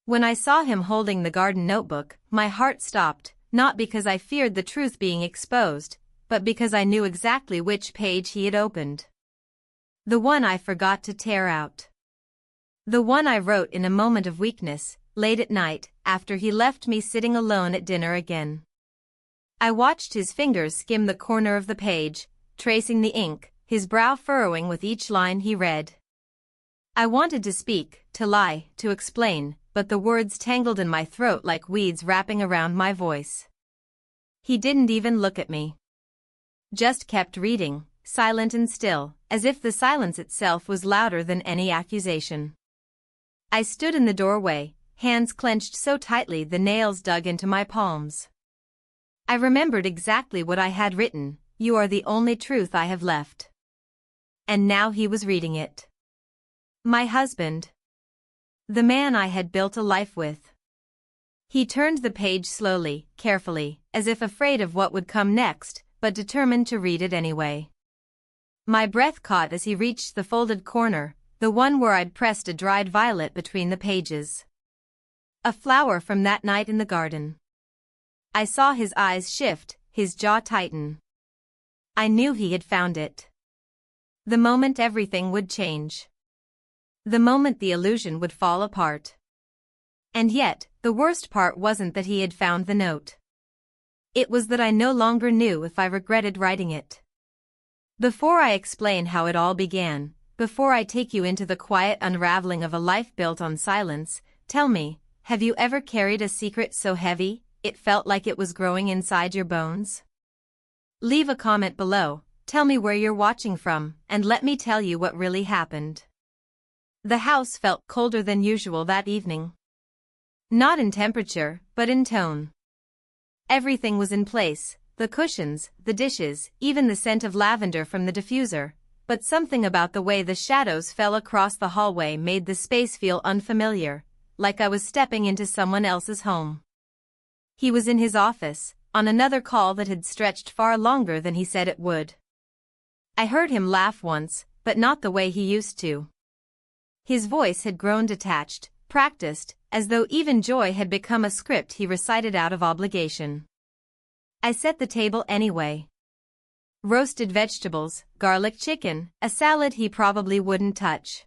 When I saw him holding the garden notebook, my heart stopped, not because I feared the truth being exposed, but because I knew exactly which page he had opened. The one I forgot to tear out. The one I wrote in a moment of weakness, late at night, after he left me sitting alone at dinner again. I watched his fingers skim the corner of the page, tracing the ink, his brow furrowing with each line he read. I wanted to speak, to lie, to explain, but the words tangled in my throat like weeds wrapping around my voice. He didn't even look at me. Just kept reading, silent and still, as if the silence itself was louder than any accusation. I stood in the doorway, hands clenched so tightly the nails dug into my palms. I remembered exactly what I had written, "You are the only truth I have left." And now he was reading it. My husband. The man I had built a life with. He turned the page slowly, carefully, as if afraid of what would come next, but determined to read it anyway. My breath caught as he reached the folded corner, the one where I'd pressed a dried violet between the pages. A flower from that night in the garden. I saw his eyes shift, his jaw tighten. I knew he had found it. The moment everything would change. The moment the illusion would fall apart. And yet, the worst part wasn't that he had found the note. It was that I no longer knew if I regretted writing it. Before I explain how it all began, before I take you into the quiet unraveling of a life built on silence, tell me, have you ever carried a secret so heavy, it felt like it was growing inside your bones? Leave a comment below, tell me where you're watching from, and let me tell you what really happened. The house felt colder than usual that evening. Not in temperature, but in tone. Everything was in place, the cushions, the dishes, even the scent of lavender from the diffuser, but something about the way the shadows fell across the hallway made the space feel unfamiliar, like I was stepping into someone else's home. He was in his office, on another call that had stretched far longer than he said it would. I heard him laugh once, but not the way he used to. His voice had grown detached, practiced, as though even joy had become a script he recited out of obligation. I set the table anyway. Roasted vegetables, garlic chicken, a salad he probably wouldn't touch.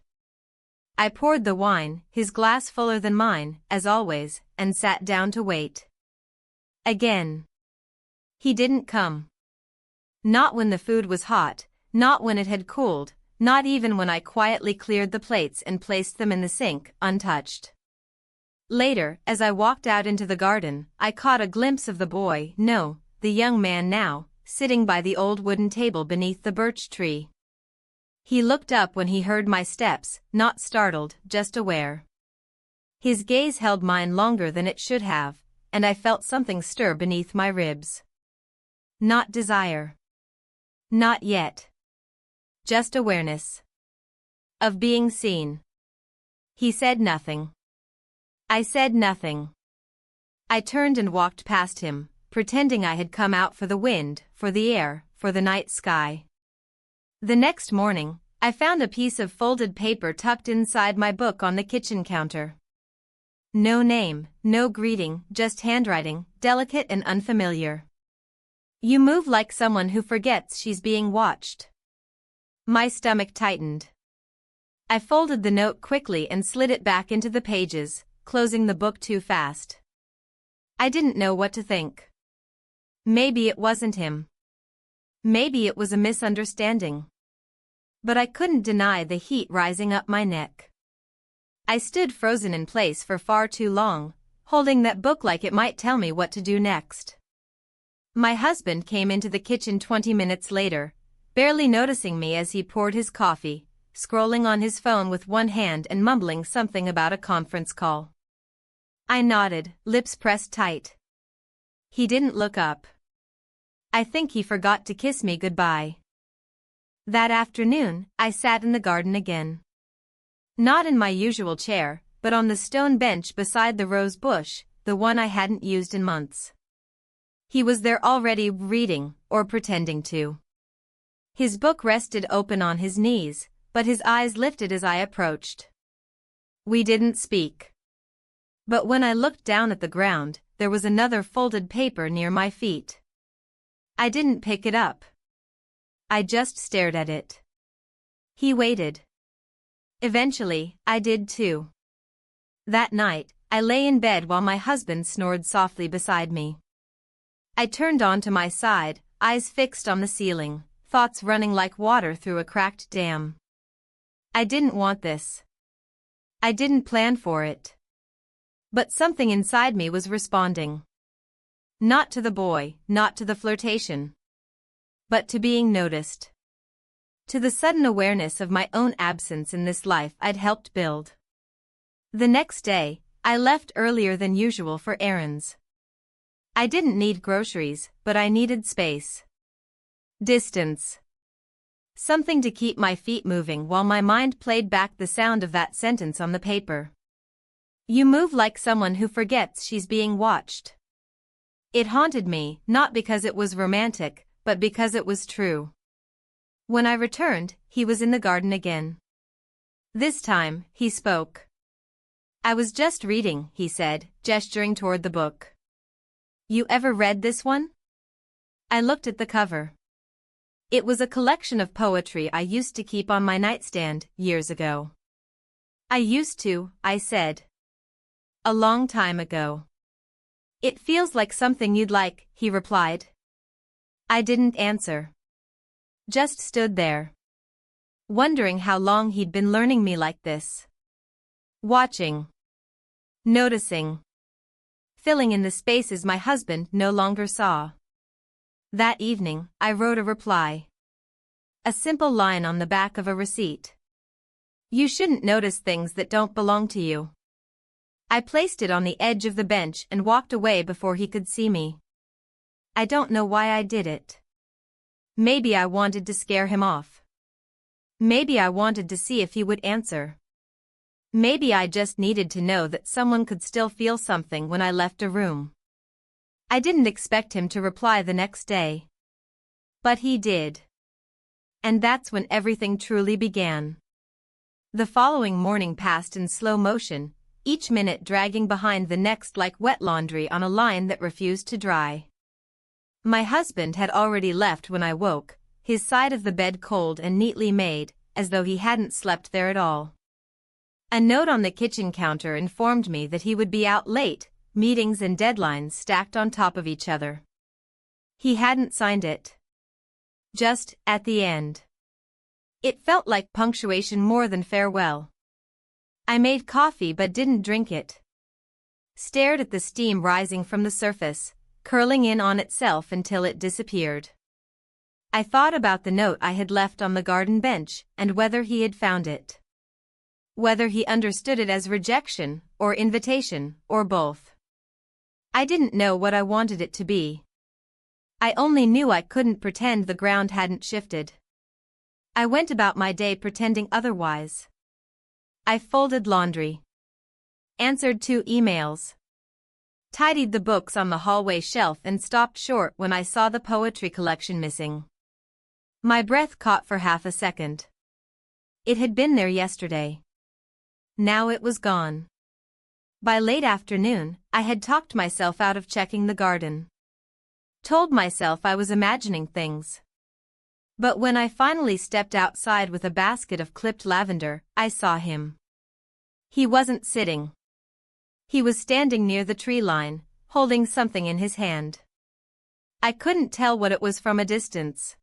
I poured the wine, his glass fuller than mine, as always, and sat down to wait. Again. He didn't come. Not when the food was hot, not when it had cooled, not even when I quietly cleared the plates and placed them in the sink, untouched. Later, as I walked out into the garden, I caught a glimpse of the boy, no, the young man now, sitting by the old wooden table beneath the birch tree. He looked up when he heard my steps, not startled, just aware. His gaze held mine longer than it should have, and I felt something stir beneath my ribs. Not desire. Not yet. Just awareness. Of being seen. He said nothing. I said nothing. I turned and walked past him, pretending I had come out for the wind, for the air, for the night sky. The next morning, I found a piece of folded paper tucked inside my book on the kitchen counter. No name, no greeting, just handwriting, delicate and unfamiliar. You move like someone who forgets she's being watched. My stomach tightened. I folded the note quickly and slid it back into the pages, closing the book too fast. I didn't know what to think. Maybe it wasn't him. Maybe it was a misunderstanding. But I couldn't deny the heat rising up my neck. I stood frozen in place for far too long, holding that book like it might tell me what to do next. My husband came into the kitchen 20 minutes later, barely noticing me as he poured his coffee, scrolling on his phone with one hand and mumbling something about a conference call. I nodded, lips pressed tight. He didn't look up. I think he forgot to kiss me goodbye. That afternoon, I sat in the garden again. Not in my usual chair, but on the stone bench beside the rose bush, the one I hadn't used in months. He was there already, reading, or pretending to. His book rested open on his knees, but his eyes lifted as I approached. We didn't speak. But when I looked down at the ground, there was another folded paper near my feet. I didn't pick it up. I just stared at it. He waited. Eventually, I did too. That night, I lay in bed while my husband snored softly beside me. I turned onto my side, eyes fixed on the ceiling, thoughts running like water through a cracked dam. I didn't want this. I didn't plan for it. But something inside me was responding. Not to the boy, not to the flirtation. But to being noticed. To the sudden awareness of my own absence in this life I'd helped build. The next day, I left earlier than usual for errands. I didn't need groceries, but I needed space. Distance. Something to keep my feet moving while my mind played back the sound of that sentence on the paper. You move like someone who forgets she's being watched. It haunted me, not because it was romantic, but because it was true. When I returned, he was in the garden again. This time, he spoke. I was just reading, he said, gesturing toward the book. You ever read this one? I looked at the cover. It was a collection of poetry I used to keep on my nightstand, years ago. I used to, I said. A long time ago. It feels like something you'd like, he replied. I didn't answer. Just stood there. Wondering how long he'd been learning me like this. Watching. Noticing. Filling in the spaces my husband no longer saw. That evening, I wrote a reply. A simple line on the back of a receipt. You shouldn't notice things that don't belong to you. I placed it on the edge of the bench and walked away before he could see me. I don't know why I did it. Maybe I wanted to scare him off. Maybe I wanted to see if he would answer. Maybe I just needed to know that someone could still feel something when I left a room. I didn't expect him to reply the next day. But he did. And that's when everything truly began. The following morning passed in slow motion, each minute dragging behind the next like wet laundry on a line that refused to dry. My husband had already left when I woke, his side of the bed cold and neatly made, as though he hadn't slept there at all. A note on the kitchen counter informed me that he would be out late, meetings and deadlines stacked on top of each other. He hadn't signed it. Just, at the end. It felt like punctuation more than farewell. I made coffee but didn't drink it. Stared at the steam rising from the surface, curling in on itself until it disappeared. I thought about the note I had left on the garden bench and whether he had found it. Whether he understood it as rejection, or invitation, or both. I didn't know what I wanted it to be. I only knew I couldn't pretend the ground hadn't shifted. I went about my day pretending otherwise. I folded laundry. Answered 2 emails. Tidied the books on the hallway shelf and stopped short when I saw the poetry collection missing. My breath caught for half a second. It had been there yesterday. Now it was gone. By late afternoon, I had talked myself out of checking the garden. Told myself I was imagining things. But when I finally stepped outside with a basket of clipped lavender, I saw him. He wasn't sitting. He was standing near the tree line, holding something in his hand. I couldn't tell what it was from a distance.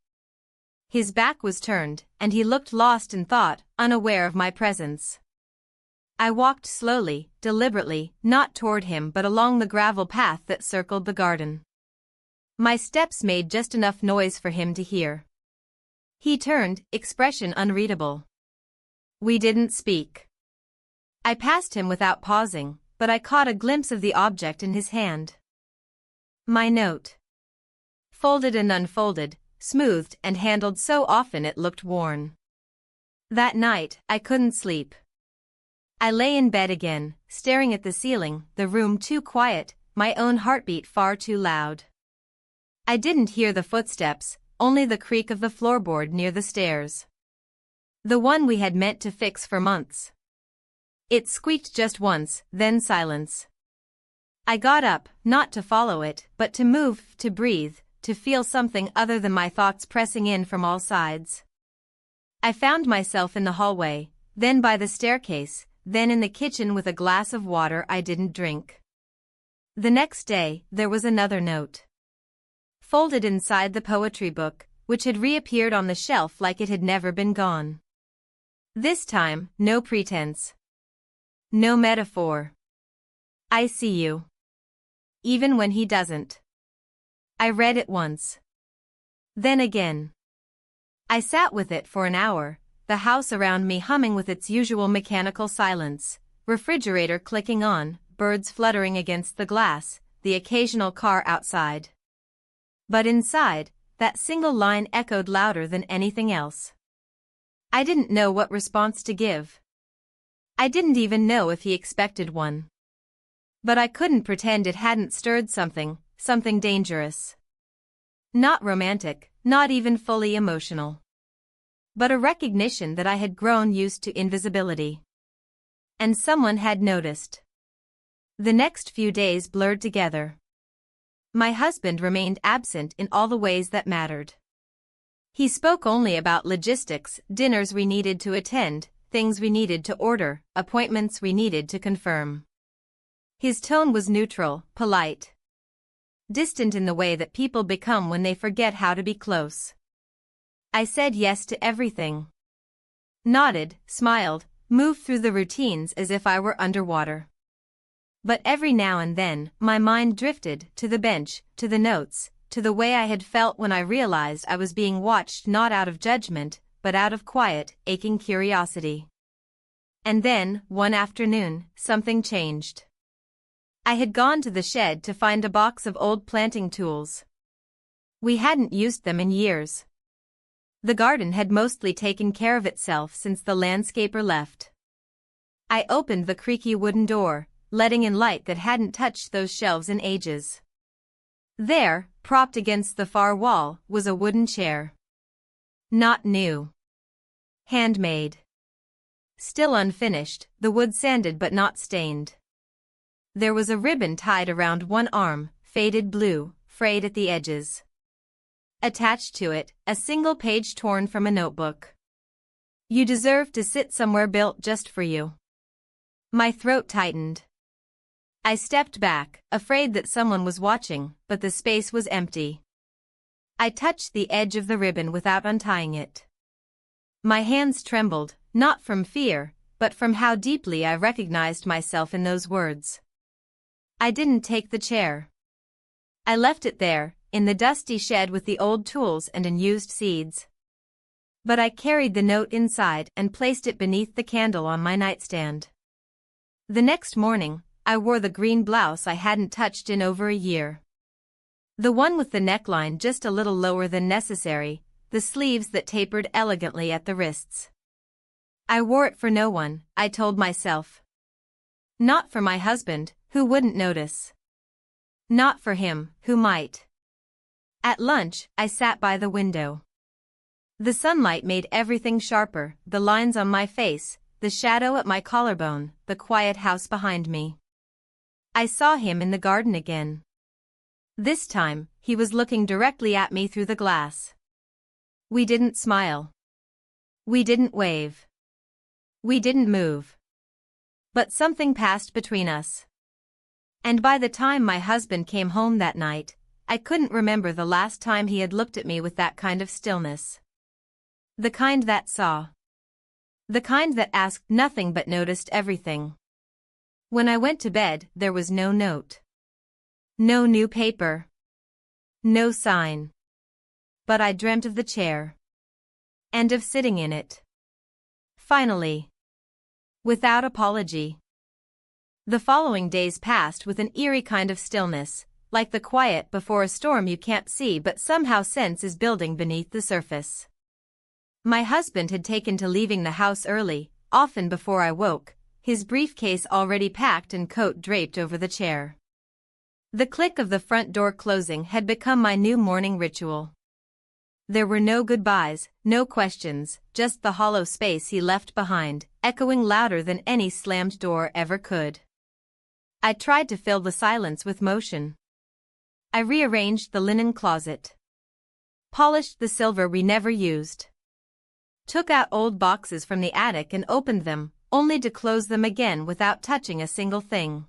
His back was turned, and he looked lost in thought, unaware of my presence. I walked slowly, deliberately, not toward him but along the gravel path that circled the garden. My steps made just enough noise for him to hear. He turned, expression unreadable. We didn't speak. I passed him without pausing, but I caught a glimpse of the object in his hand. My note. Folded and unfolded, smoothed and handled so often it looked worn. That night, I couldn't sleep. I lay in bed again, staring at the ceiling, the room too quiet, my own heartbeat far too loud. I didn't hear the footsteps, only the creak of the floorboard near the stairs. The one we had meant to fix for months. It squeaked just once, then silence. I got up, not to follow it, but to move, to breathe, to feel something other than my thoughts pressing in from all sides. I found myself in the hallway, then by the staircase, then in the kitchen with a glass of water I didn't drink. The next day, there was another note. Folded inside the poetry book, which had reappeared on the shelf like it had never been gone. This time, no pretense. No metaphor. I see you. Even when he doesn't. I read it once. Then again. I sat with it for an hour, the house around me humming with its usual mechanical silence, refrigerator clicking on, birds fluttering against the glass, the occasional car outside. But inside, that single line echoed louder than anything else. I didn't know what response to give. I didn't even know if he expected one. But I couldn't pretend it hadn't stirred something dangerous. Not romantic, not even fully emotional. But a recognition that I had grown used to invisibility. And someone had noticed. The next few days blurred together. My husband remained absent in all the ways that mattered. He spoke only about logistics, dinners we needed to attend, things we needed to order, appointments we needed to confirm. His tone was neutral, polite. Distant in the way that people become when they forget how to be close. I said yes to everything. Nodded, smiled, moved through the routines as if I were underwater. But every now and then, my mind drifted to the bench, to the notes, to the way I had felt when I realized I was being watched not out of judgment, but out of quiet, aching curiosity. And then, one afternoon, something changed. I had gone to the shed to find a box of old planting tools. We hadn't used them in years. The garden had mostly taken care of itself since the landscaper left. I opened the creaky wooden door, letting in light that hadn't touched those shelves in ages. There, propped against the far wall, was a wooden chair. Not new. Handmade. Still unfinished, the wood sanded but not stained. There was a ribbon tied around one arm, faded blue, frayed at the edges. Attached to it, a single page torn from a notebook. You deserve to sit somewhere built just for you. My throat tightened. I stepped back, afraid that someone was watching, but the space was empty. I touched the edge of the ribbon without untying it. My hands trembled, not from fear, but from how deeply I recognized myself in those words. I didn't take the chair. I left it there, in the dusty shed with the old tools and unused seeds. But I carried the note inside and placed it beneath the candle on my nightstand. The next morning, I wore the green blouse I hadn't touched in over a year. The one with the neckline just a little lower than necessary, the sleeves that tapered elegantly at the wrists. I wore it for no one, I told myself. Not for my husband, who wouldn't notice. Not for him, who might. At lunch, I sat by the window. The sunlight made everything sharper, the lines on my face, the shadow at my collarbone, the quiet house behind me. I saw him in the garden again. This time, he was looking directly at me through the glass. We didn't smile. We didn't wave. We didn't move. But something passed between us. And by the time my husband came home that night, I couldn't remember the last time he had looked at me with that kind of stillness. The kind that saw. The kind that asked nothing but noticed everything. When I went to bed, there was no note. No new paper. No sign. But I dreamt of the chair. And of sitting in it. Finally. Without apology. The following days passed with an eerie kind of stillness, like the quiet before a storm you can't see but somehow sense is building beneath the surface. My husband had taken to leaving the house early, often before I woke, his briefcase already packed and coat draped over the chair. The click of the front door closing had become my new morning ritual. There were no goodbyes, no questions, just the hollow space he left behind, echoing louder than any slammed door ever could. I tried to fill the silence with motion. I rearranged the linen closet. Polished the silver we never used. Took out old boxes from the attic and opened them, only to close them again without touching a single thing.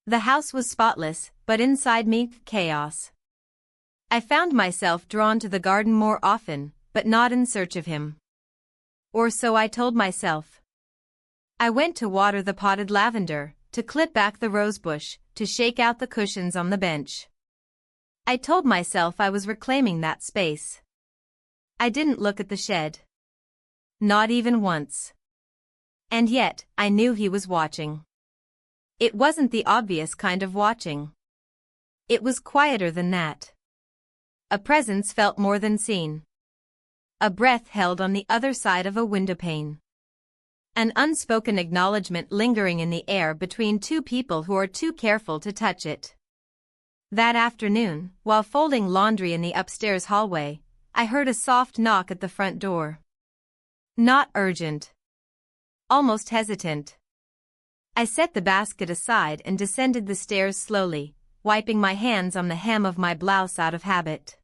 The house was spotless, but inside me, chaos. I found myself drawn to the garden more often, but not in search of him. Or so I told myself. I went to water the potted lavender, to clip back the rosebush, to shake out the cushions on the bench. I told myself I was reclaiming that space. I didn't look at the shed. Not even once. And yet, I knew he was watching. It wasn't the obvious kind of watching. It was quieter than that. A presence felt more than seen. A breath held on the other side of a windowpane. An unspoken acknowledgement lingering in the air between two people who are too careful to touch it. That afternoon, while folding laundry in the upstairs hallway, I heard a soft knock at the front door. Not urgent. Almost hesitant. I set the basket aside and descended the stairs slowly, wiping my hands on the hem of my blouse out of habit.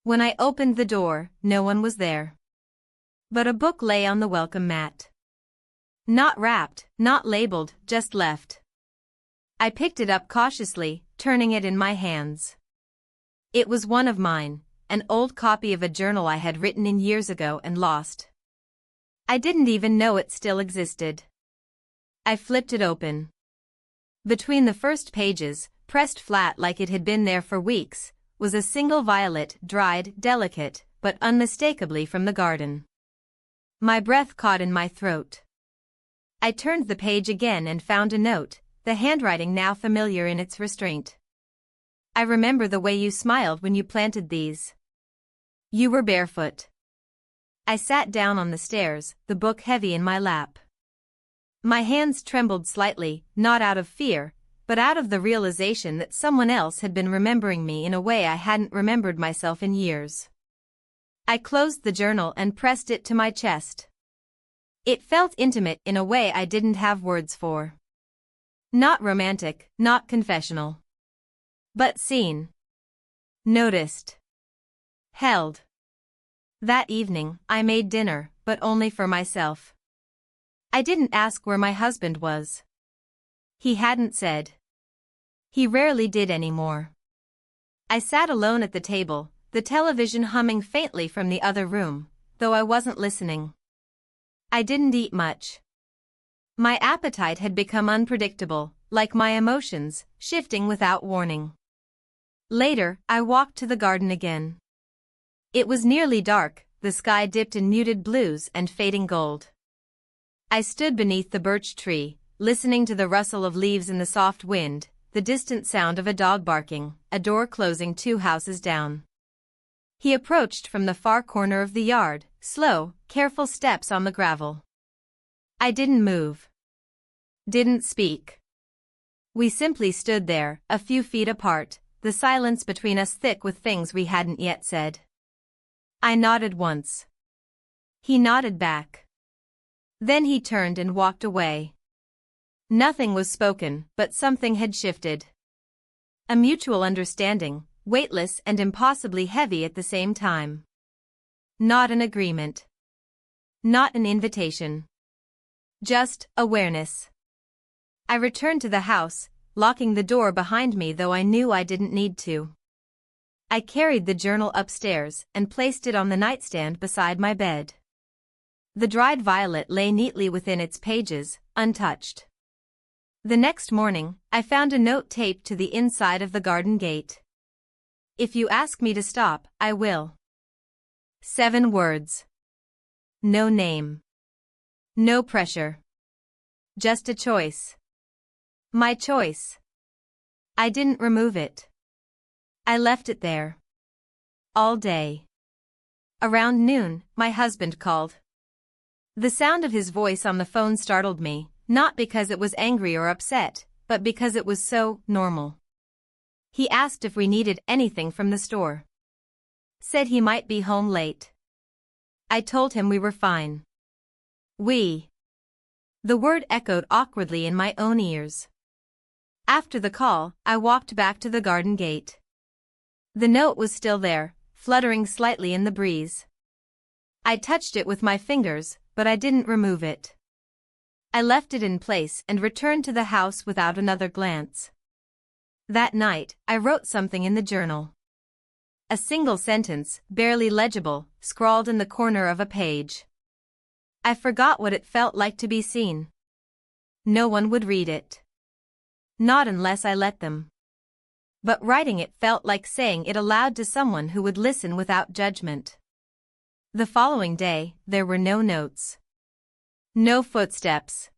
When I opened the door, no one was there. But a book lay on the welcome mat. Not wrapped, not labeled, just left. I picked it up cautiously, turning it in my hands. It was one of mine, an old copy of a journal I had written in years ago and lost. I didn't even know it still existed. I flipped it open. Between the first pages, pressed flat like it had been there for weeks, was a single violet, dried, delicate, but unmistakably from the garden. My breath caught in my throat. I turned the page again and found a note, the handwriting now familiar in its restraint. I remember the way you smiled when you planted these. You were barefoot. I sat down on the stairs, the book heavy in my lap. My hands trembled slightly, not out of fear, but out of the realization that someone else had been remembering me in a way I hadn't remembered myself in years. I closed the journal and pressed it to my chest. It felt intimate in a way I didn't have words for. Not romantic, not confessional. But seen. Noticed. Held. That evening, I made dinner, but only for myself. I didn't ask where my husband was. He hadn't said. He rarely did anymore. I sat alone at the table, the television humming faintly from the other room, though I wasn't listening. I didn't eat much. My appetite had become unpredictable, like my emotions, shifting without warning. Later, I walked to the garden again. It was nearly dark, the sky dipped in muted blues and fading gold. I stood beneath the birch tree, listening to the rustle of leaves in the soft wind, the distant sound of a dog barking, a door closing 2 houses down. He approached from the far corner of the yard, slow, careful steps on the gravel. I didn't move. Didn't speak. We simply stood there, a few feet apart, the silence between us thick with things we hadn't yet said. I nodded once. He nodded back. Then he turned and walked away. Nothing was spoken, but something had shifted. A mutual understanding, weightless and impossibly heavy at the same time. Not an agreement. Not an invitation. Just awareness. I returned to the house, locking the door behind me though I knew I didn't need to. I carried the journal upstairs and placed it on the nightstand beside my bed. The dried violet lay neatly within its pages, untouched. The next morning, I found a note taped to the inside of the garden gate. If you ask me to stop, I will. 7 words. No name. No pressure. Just a choice. My choice. I didn't remove it. I left it there. All day. Around noon, my husband called. The sound of his voice on the phone startled me, not because it was angry or upset, but because it was so normal. He asked if we needed anything from the store. Said he might be home late. I told him we were fine. We. The word echoed awkwardly in my own ears. After the call, I walked back to the garden gate. The note was still there, fluttering slightly in the breeze. I touched it with my fingers, but I didn't remove it. I left it in place and returned to the house without another glance. That night, I wrote something in the journal. A single sentence, barely legible, scrawled in the corner of a page. I forgot what it felt like to be seen. No one would read it. Not unless I let them. But writing it felt like saying it aloud to someone who would listen without judgment. The following day, there were no notes. No footsteps.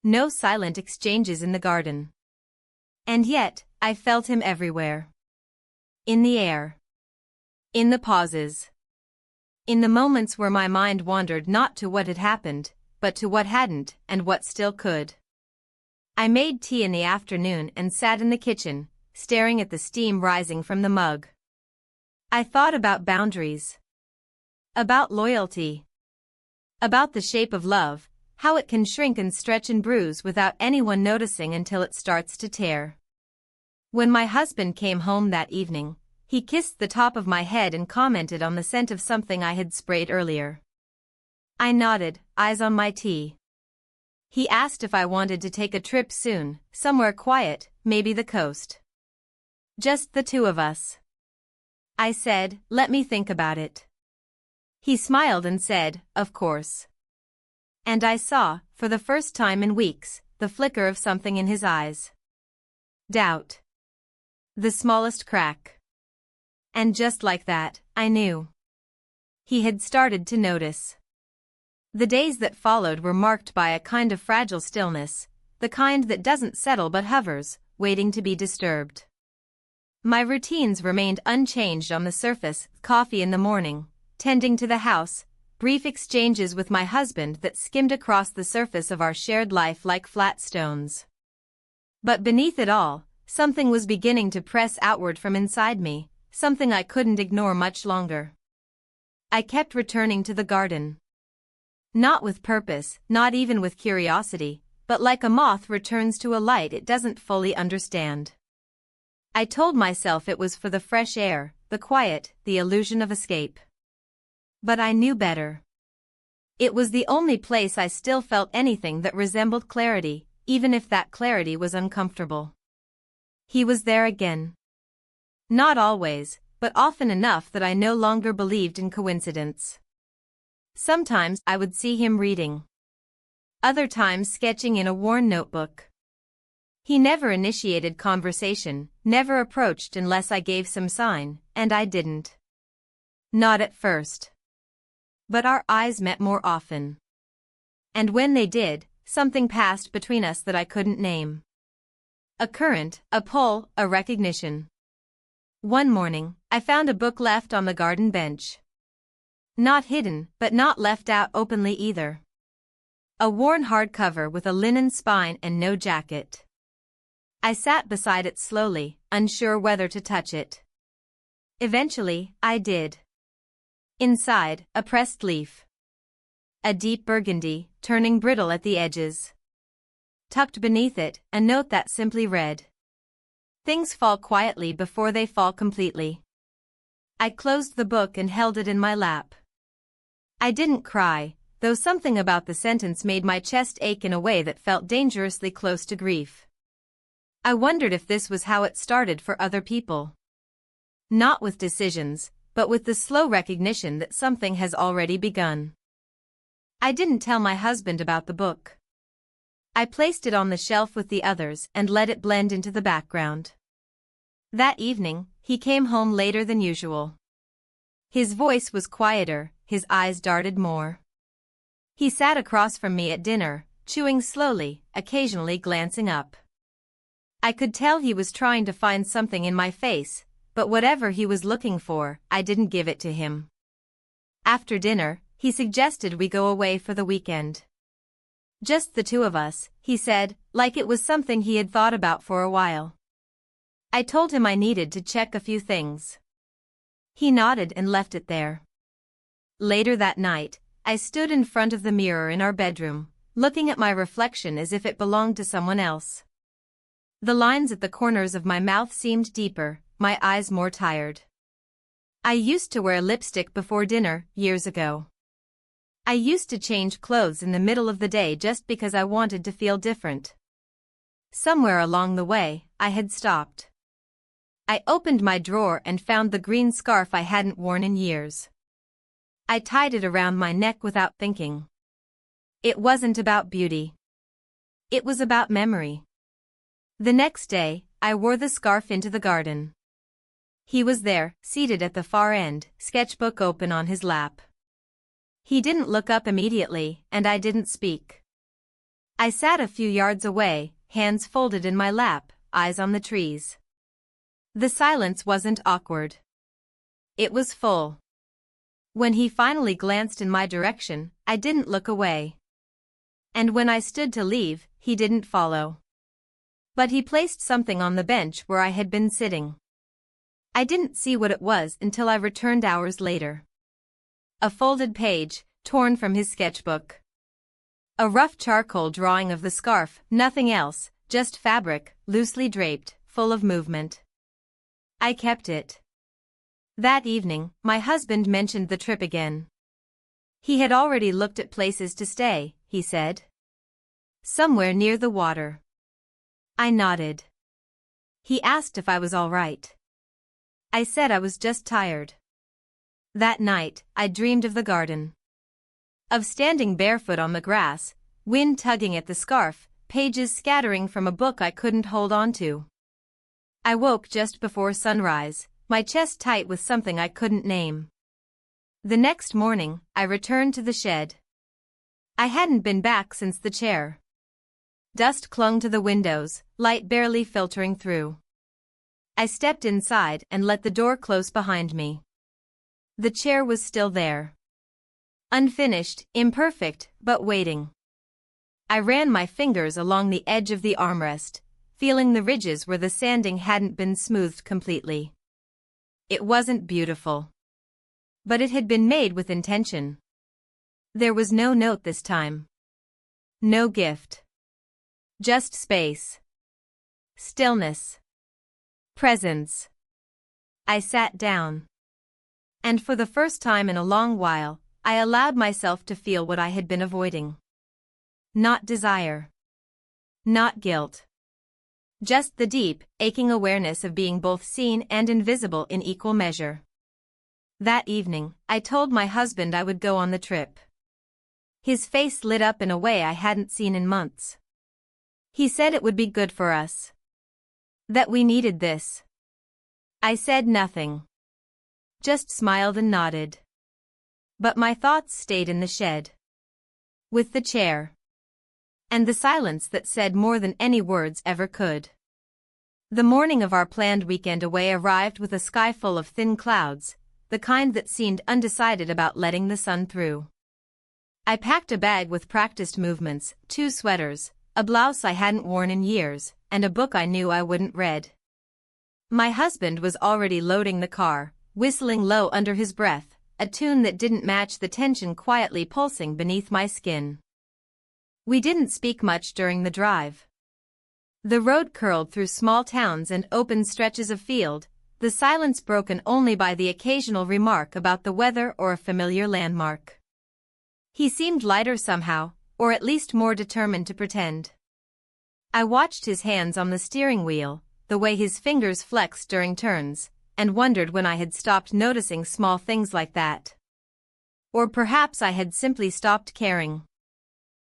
No silent exchanges in the garden. And yet, I felt him everywhere. In the air. In the pauses. In the moments where my mind wandered not to what had happened, but to what hadn't and what still could. I made tea in the afternoon and sat in the kitchen, staring at the steam rising from the mug. I thought about boundaries. About loyalty. About the shape of love, how it can shrink and stretch and bruise without anyone noticing until it starts to tear. When my husband came home that evening, he kissed the top of my head and commented on the scent of something I had sprayed earlier. I nodded, eyes on my tea. He asked if I wanted to take a trip soon, somewhere quiet, maybe the coast. Just the two of us. I said, let me think about it. He smiled and said, of course. And I saw, for the first time in weeks, the flicker of something in his eyes. Doubt. The smallest crack. And just like that, I knew. He had started to notice. The days that followed were marked by a kind of fragile stillness, the kind that doesn't settle but hovers, waiting to be disturbed. My routines remained unchanged on the surface, coffee in the morning, tending to the house, brief exchanges with my husband that skimmed across the surface of our shared life like flat stones. But beneath it all, something was beginning to press outward from inside me, something I couldn't ignore much longer. I kept returning to the garden. Not with purpose, not even with curiosity, but like a moth returns to a light it doesn't fully understand. I told myself it was for the fresh air, the quiet, the illusion of escape. But I knew better. It was the only place I still felt anything that resembled clarity, even if that clarity was uncomfortable. He was there again. Not always, but often enough that I no longer believed in coincidence. Sometimes I would see him reading. Other times sketching in a worn notebook. He never initiated conversation, never approached unless I gave some sign, and I didn't. Not at first. But our eyes met more often. And when they did, something passed between us that I couldn't name. A current, a pull, a recognition. One morning, I found a book left on the garden bench. Not hidden, but not left out openly either. A worn hardcover with a linen spine and no jacket. I sat beside it slowly, unsure whether to touch it. Eventually, I did. Inside, a pressed leaf. A deep burgundy, turning brittle at the edges. Tucked beneath it, a note that simply read, "Things fall quietly before they fall completely." I closed the book and held it in my lap. I didn't cry, though something about the sentence made my chest ache in a way that felt dangerously close to grief. I wondered if this was how it started for other people. Not with decisions, but with the slow recognition that something has already begun. I didn't tell my husband about the book. I placed it on the shelf with the others and let it blend into the background. That evening, he came home later than usual. His voice was quieter, his eyes darted more. He sat across from me at dinner, chewing slowly, occasionally glancing up. I could tell he was trying to find something in my face, but whatever he was looking for, I didn't give it to him. After dinner, he suggested we go away for the weekend. Just the two of us, he said, like it was something he had thought about for a while. I told him I needed to check a few things. He nodded and left it there. Later that night, I stood in front of the mirror in our bedroom, looking at my reflection as if it belonged to someone else. The lines at the corners of my mouth seemed deeper, my eyes more tired. I used to wear lipstick before dinner, years ago. I used to change clothes in the middle of the day just because I wanted to feel different. Somewhere along the way, I had stopped. I opened my drawer and found the green scarf I hadn't worn in years. I tied it around my neck without thinking. It wasn't about beauty. It was about memory. The next day, I wore the scarf into the garden. He was there, seated at the far end, sketchbook open on his lap. He didn't look up immediately, and I didn't speak. I sat a few yards away, hands folded in my lap, eyes on the trees. The silence wasn't awkward. It was full. When he finally glanced in my direction, I didn't look away. And when I stood to leave, he didn't follow. But he placed something on the bench where I had been sitting. I didn't see what it was until I returned hours later. A folded page, torn from his sketchbook. A rough charcoal drawing of the scarf, nothing else, just fabric, loosely draped, full of movement. I kept it. That evening, my husband mentioned the trip again. He had already looked at places to stay, he said. Somewhere near the water. I nodded. He asked if I was all right. I said I was just tired. That night, I dreamed of the garden. Of standing barefoot on the grass, wind tugging at the scarf, pages scattering from a book I couldn't hold on to. I woke just before sunrise, my chest tight with something I couldn't name. The next morning, I returned to the shed. I hadn't been back since the chair. Dust clung to the windows, light barely filtering through. I stepped inside and let the door close behind me. The chair was still there. Unfinished, imperfect, but waiting. I ran my fingers along the edge of the armrest, feeling the ridges where the sanding hadn't been smoothed completely. It wasn't beautiful. But it had been made with intention. There was no note this time. No gift. Just space. Stillness. Presence. I sat down. And for the first time in a long while, I allowed myself to feel what I had been avoiding. Not desire. Not guilt. Just the deep, aching awareness of being both seen and invisible in equal measure. That evening, I told my husband I would go on the trip. His face lit up in a way I hadn't seen in months. He said it would be good for us. That we needed this. I said nothing. Just smiled and nodded. But my thoughts stayed in the shed. With the chair. And the silence that said more than any words ever could. The morning of our planned weekend away arrived with a sky full of thin clouds, the kind that seemed undecided about letting the sun through. I packed a bag with practiced movements, 2 sweaters, a blouse I hadn't worn in years, and a book I knew I wouldn't read. My husband was already loading the car, whistling low under his breath, a tune that didn't match the tension quietly pulsing beneath my skin. We didn't speak much during the drive. The road curled through small towns and open stretches of field, the silence broken only by the occasional remark about the weather or a familiar landmark. He seemed lighter somehow, or at least more determined to pretend. I watched his hands on the steering wheel, the way his fingers flexed during turns, and wondered when I had stopped noticing small things like that. Or perhaps I had simply stopped caring.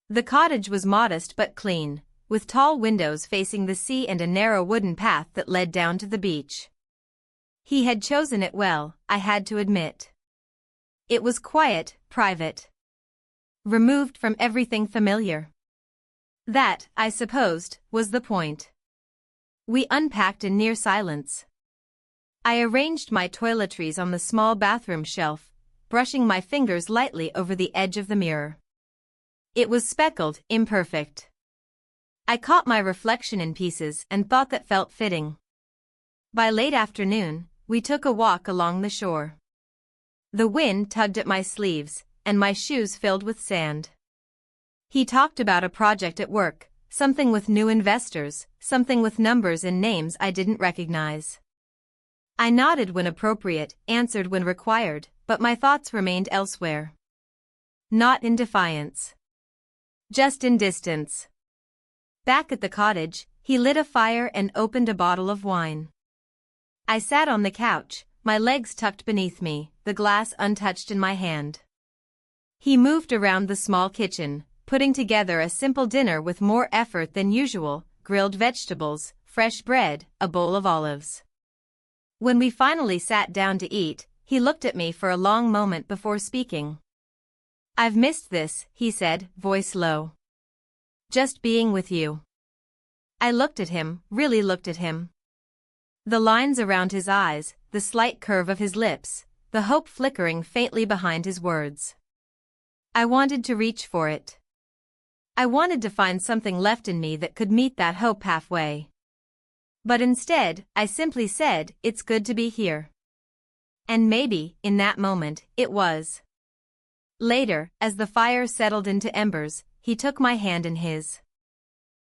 The cottage was modest but clean, with tall windows facing the sea and a narrow wooden path that led down to the beach. He had chosen it well, I had to admit. It was quiet, private. Removed from everything familiar. That, I supposed, was the point. We unpacked in near silence. I arranged my toiletries on the small bathroom shelf, brushing my fingers lightly over the edge of the mirror. It was speckled, imperfect. I caught my reflection in pieces and thought that felt fitting. By late afternoon, we took a walk along the shore. The wind tugged at my sleeves, and my shoes filled with sand. He talked about a project at work, something with new investors, something with numbers and names I didn't recognize. I nodded when appropriate, answered when required, but my thoughts remained elsewhere. Not in defiance. Just in distance. Back at the cottage, he lit a fire and opened a bottle of wine. I sat on the couch, my legs tucked beneath me, the glass untouched in my hand. He moved around the small kitchen, putting together a simple dinner with more effort than usual: grilled vegetables, fresh bread, a bowl of olives. When we finally sat down to eat, he looked at me for a long moment before speaking. "I've missed this," he said, voice low. "Just being with you." I looked at him, really looked at him. The lines around his eyes, the slight curve of his lips, the hope flickering faintly behind his words. I wanted to reach for it. I wanted to find something left in me that could meet that hope halfway. But instead, I simply said, "It's good to be here." And maybe, in that moment, it was. Later, as the fire settled into embers, he took my hand in his.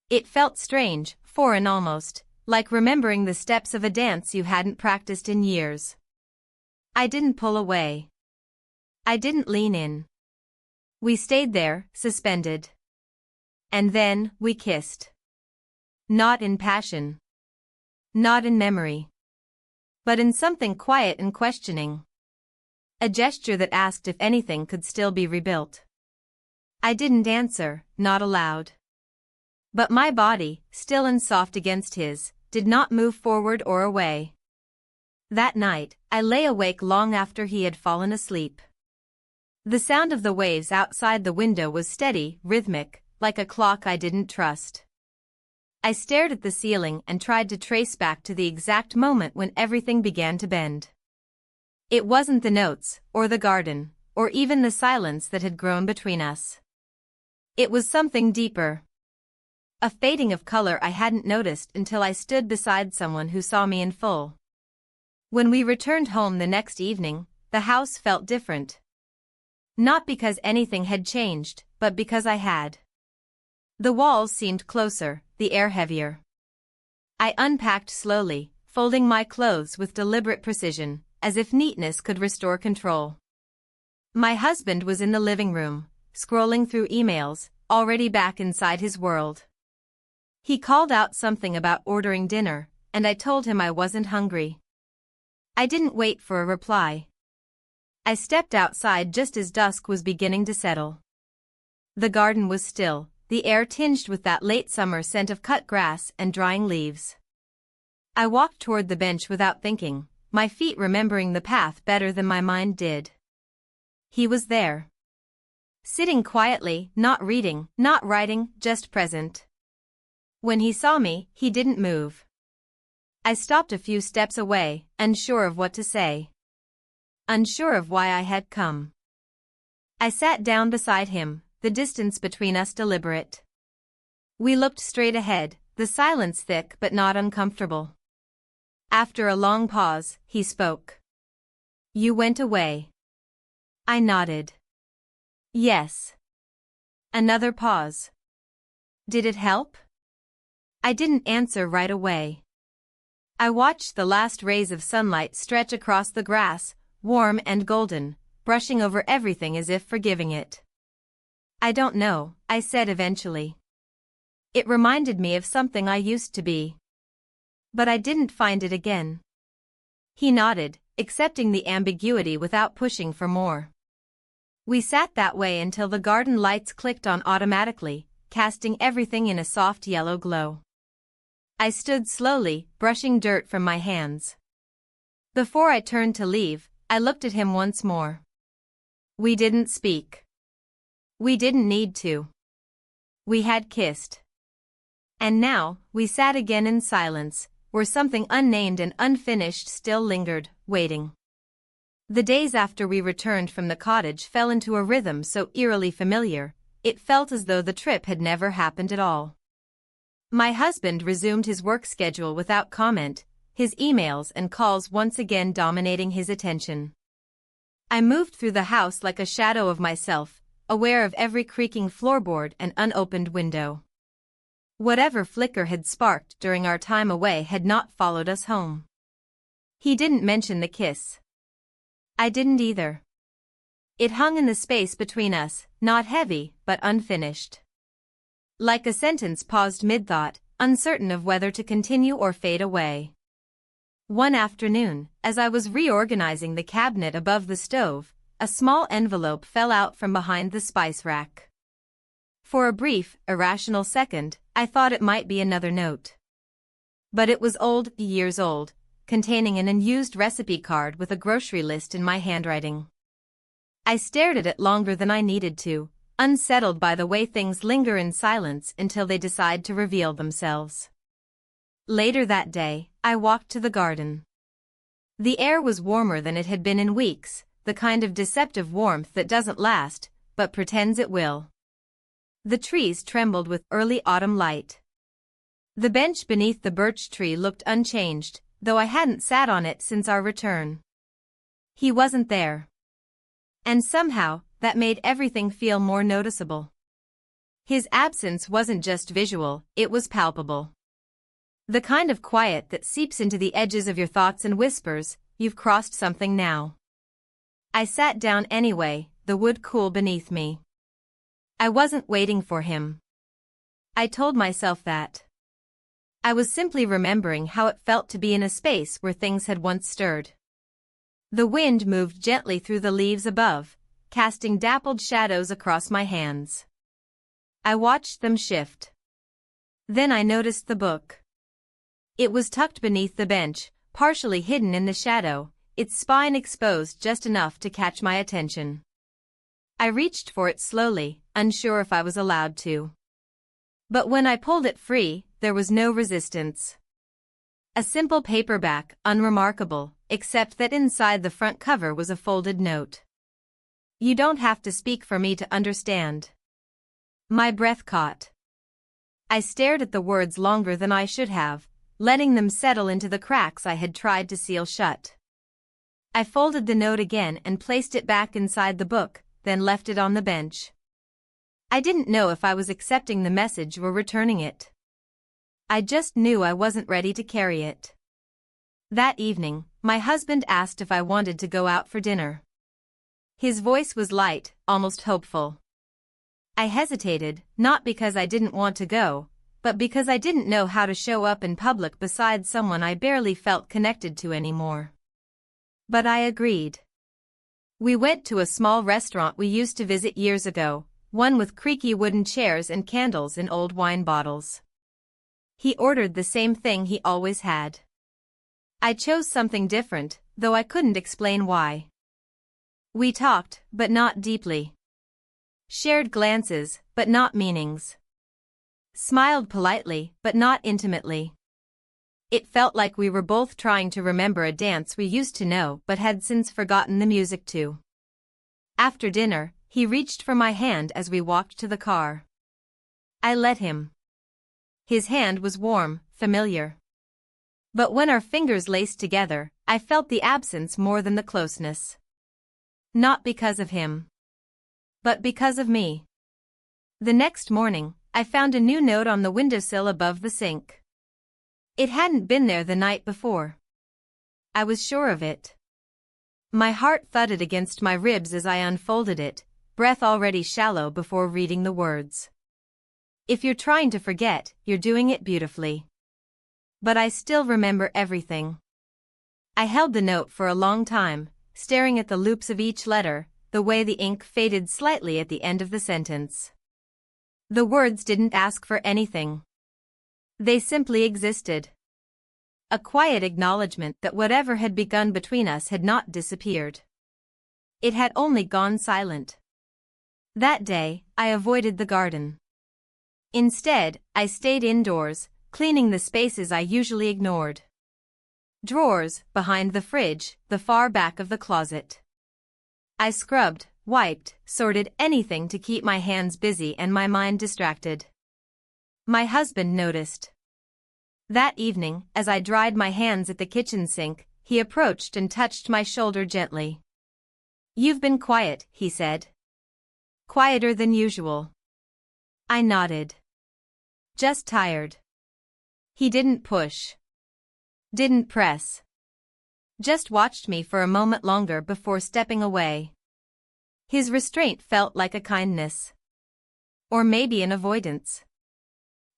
It felt strange, foreign almost, like remembering the steps of a dance you hadn't practiced in years. I didn't pull away. I didn't lean in. We stayed there, suspended. And then, we kissed. Not in passion. Not in memory. But in something quiet and questioning. A gesture that asked if anything could still be rebuilt. I didn't answer, not aloud. But my body, still and soft against his, did not move forward or away. That night, I lay awake long after he had fallen asleep. The sound of the waves outside the window was steady, rhythmic, like a clock I didn't trust. I stared at the ceiling and tried to trace back to the exact moment when everything began to bend. It wasn't the notes, or the garden, or even the silence that had grown between us. It was something deeper. A fading of color I hadn't noticed until I stood beside someone who saw me in full. When we returned home the next evening, the house felt different. Not because anything had changed, but because I had. The walls seemed closer, the air heavier. I unpacked slowly, folding my clothes with deliberate precision, as if neatness could restore control. My husband was in the living room, scrolling through emails, already back inside his world. He called out something about ordering dinner, and I told him I wasn't hungry. I didn't wait for a reply. I stepped outside just as dusk was beginning to settle. The garden was still, the air tinged with that late summer scent of cut grass and drying leaves. I walked toward the bench without thinking, my feet remembering the path better than my mind did. He was there. Sitting quietly, not reading, not writing, just present. When he saw me, he didn't move. I stopped a few steps away, unsure of what to say. Unsure of why I had come. I sat down beside him, the distance between us deliberate. We looked straight ahead, the silence thick but not uncomfortable. After a long pause, he spoke. "You went away." I nodded. "Yes." Another pause. "Did it help?" I didn't answer right away. I watched the last rays of sunlight stretch across the grass, warm and golden, brushing over everything as if forgiving it. "I don't know," I said eventually. "It reminded me of something I used to be. But I didn't find it again." He nodded, accepting the ambiguity without pushing for more. We sat that way until the garden lights clicked on automatically, casting everything in a soft yellow glow. I stood slowly, brushing dirt from my hands. Before I turned to leave, I looked at him once more. We didn't speak. We didn't need to. We had kissed. And now, we sat again in silence, where something unnamed and unfinished still lingered, waiting. The days after we returned from the cottage fell into a rhythm so eerily familiar, it felt as though the trip had never happened at all. My husband resumed his work schedule without comment, his emails and calls once again dominating his attention. I moved through the house like a shadow of myself, aware of every creaking floorboard and unopened window. Whatever flicker had sparked during our time away had not followed us home. He didn't mention the kiss. I didn't either. It hung in the space between us, not heavy, but unfinished. Like a sentence paused mid-thought, uncertain of whether to continue or fade away. One afternoon, as I was reorganizing the cabinet above the stove, a small envelope fell out from behind the spice rack. For a brief, irrational second, I thought it might be another note. But it was old, years old, containing an unused recipe card with a grocery list in my handwriting. I stared at it longer than I needed to, unsettled by the way things linger in silence until they decide to reveal themselves. Later that day, I walked to the garden. The air was warmer than it had been in weeks, the kind of deceptive warmth that doesn't last, but pretends it will. The trees trembled with early autumn light. The bench beneath the birch tree looked unchanged, though I hadn't sat on it since our return. He wasn't there. And somehow, that made everything feel more noticeable. His absence wasn't just visual, it was palpable. The kind of quiet that seeps into the edges of your thoughts and whispers, "You've crossed something now." I sat down anyway, the wood cool beneath me. I wasn't waiting for him. I told myself that. I was simply remembering how it felt to be in a space where things had once stirred. The wind moved gently through the leaves above, casting dappled shadows across my hands. I watched them shift. Then I noticed the book. It was tucked beneath the bench, partially hidden in the shadow, its spine exposed just enough to catch my attention. I reached for it slowly, unsure if I was allowed to. But when I pulled it free, there was no resistance. A simple paperback, unremarkable, except that inside the front cover was a folded note. "You don't have to speak for me to understand." My breath caught. I stared at the words longer than I should have, letting them settle into the cracks I had tried to seal shut. I folded the note again and placed it back inside the book, then left it on the bench. I didn't know if I was accepting the message or returning it. I just knew I wasn't ready to carry it. That evening, my husband asked if I wanted to go out for dinner. His voice was light, almost hopeful. I hesitated, not because I didn't want to go, but because I didn't know how to show up in public beside someone I barely felt connected to anymore. But I agreed. We went to a small restaurant we used to visit years ago, one with creaky wooden chairs and candles in old wine bottles. He ordered the same thing he always had. I chose something different, though I couldn't explain why. We talked, but not deeply. Shared glances, but not meanings. Smiled politely, but not intimately. It felt like we were both trying to remember a dance we used to know but had since forgotten the music to. After dinner, he reached for my hand as we walked to the car. I let him. His hand was warm, familiar. But when our fingers laced together, I felt the absence more than the closeness. Not because of him. But because of me. The next morning, I found a new note on the windowsill above the sink. It hadn't been there the night before. I was sure of it. My heart thudded against my ribs as I unfolded it, breath already shallow before reading the words. "If you're trying to forget, you're doing it beautifully." But I still remember everything. I held the note for a long time, staring at the loops of each letter, the way the ink faded slightly at the end of the sentence. The words didn't ask for anything. They simply existed. A quiet acknowledgement that whatever had begun between us had not disappeared. It had only gone silent. That day, I avoided the garden. Instead, I stayed indoors, cleaning the spaces I usually ignored. Drawers, behind the fridge, the far back of the closet. I scrubbed, wiped, sorted anything to keep my hands busy and my mind distracted. My husband noticed. That evening, as I dried my hands at the kitchen sink, he approached and touched my shoulder gently. "You've been quiet," he said. "Quieter than usual." I nodded. Just tired. He didn't push. Didn't press. Just watched me for a moment longer before stepping away. His restraint felt like a kindness. Or maybe an avoidance.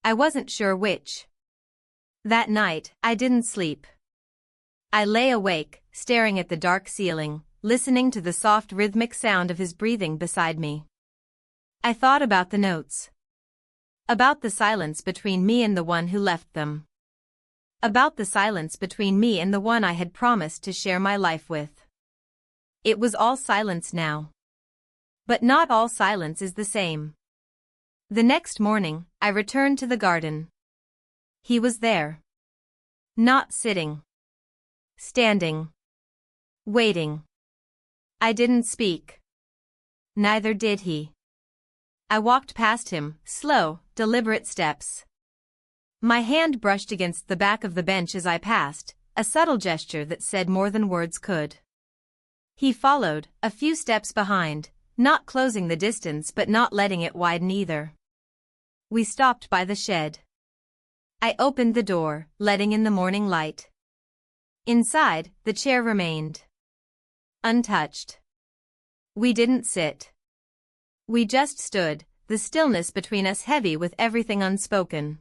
I wasn't sure which. That night, I didn't sleep. I lay awake, staring at the dark ceiling, listening to the soft rhythmic sound of his breathing beside me. I thought about the notes. About the silence between me and the one who left them. About the silence between me and the one I had promised to share my life with. It was all silence now. But not all silence is the same. The next morning, I returned to the garden. He was there. Not sitting. Standing. Waiting. I didn't speak. Neither did he. I walked past him, slow, deliberate steps. My hand brushed against the back of the bench as I passed, a subtle gesture that said more than words could. He followed, a few steps behind, not closing the distance but not letting it widen either. We stopped by the shed. I opened the door, letting in the morning light. Inside, the chair remained. Untouched. We didn't sit. We just stood, the stillness between us heavy with everything unspoken.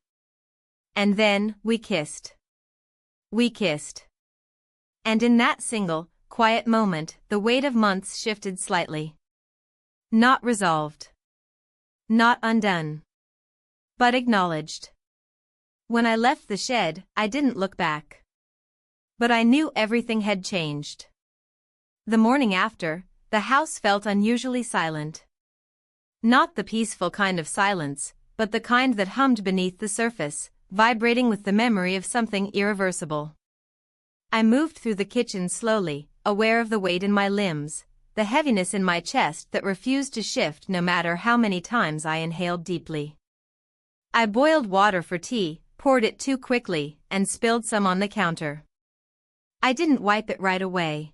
And then, we kissed. We kissed. And in that single, quiet moment, the weight of months shifted slightly. Not resolved. Not undone. But acknowledged. When I left the shed, I didn't look back. But I knew everything had changed. The morning after, the house felt unusually silent. Not the peaceful kind of silence, but the kind that hummed beneath the surface, vibrating with the memory of something irreversible. I moved through the kitchen slowly, aware of the weight in my limbs, the heaviness in my chest that refused to shift no matter how many times I inhaled deeply. I boiled water for tea, poured it too quickly, and spilled some on the counter. I didn't wipe it right away.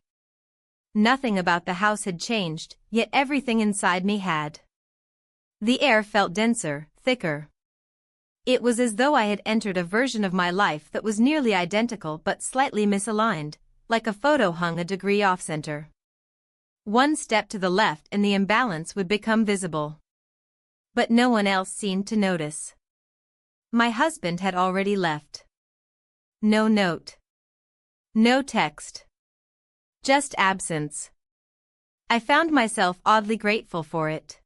Nothing about the house had changed, yet everything inside me had. The air felt denser, thicker. It was as though I had entered a version of my life that was nearly identical but slightly misaligned, like a photo hung a degree off-center. One step to the left and the imbalance would become visible. But no one else seemed to notice. My husband had already left. No note. No text. Just absence. I found myself oddly grateful for it.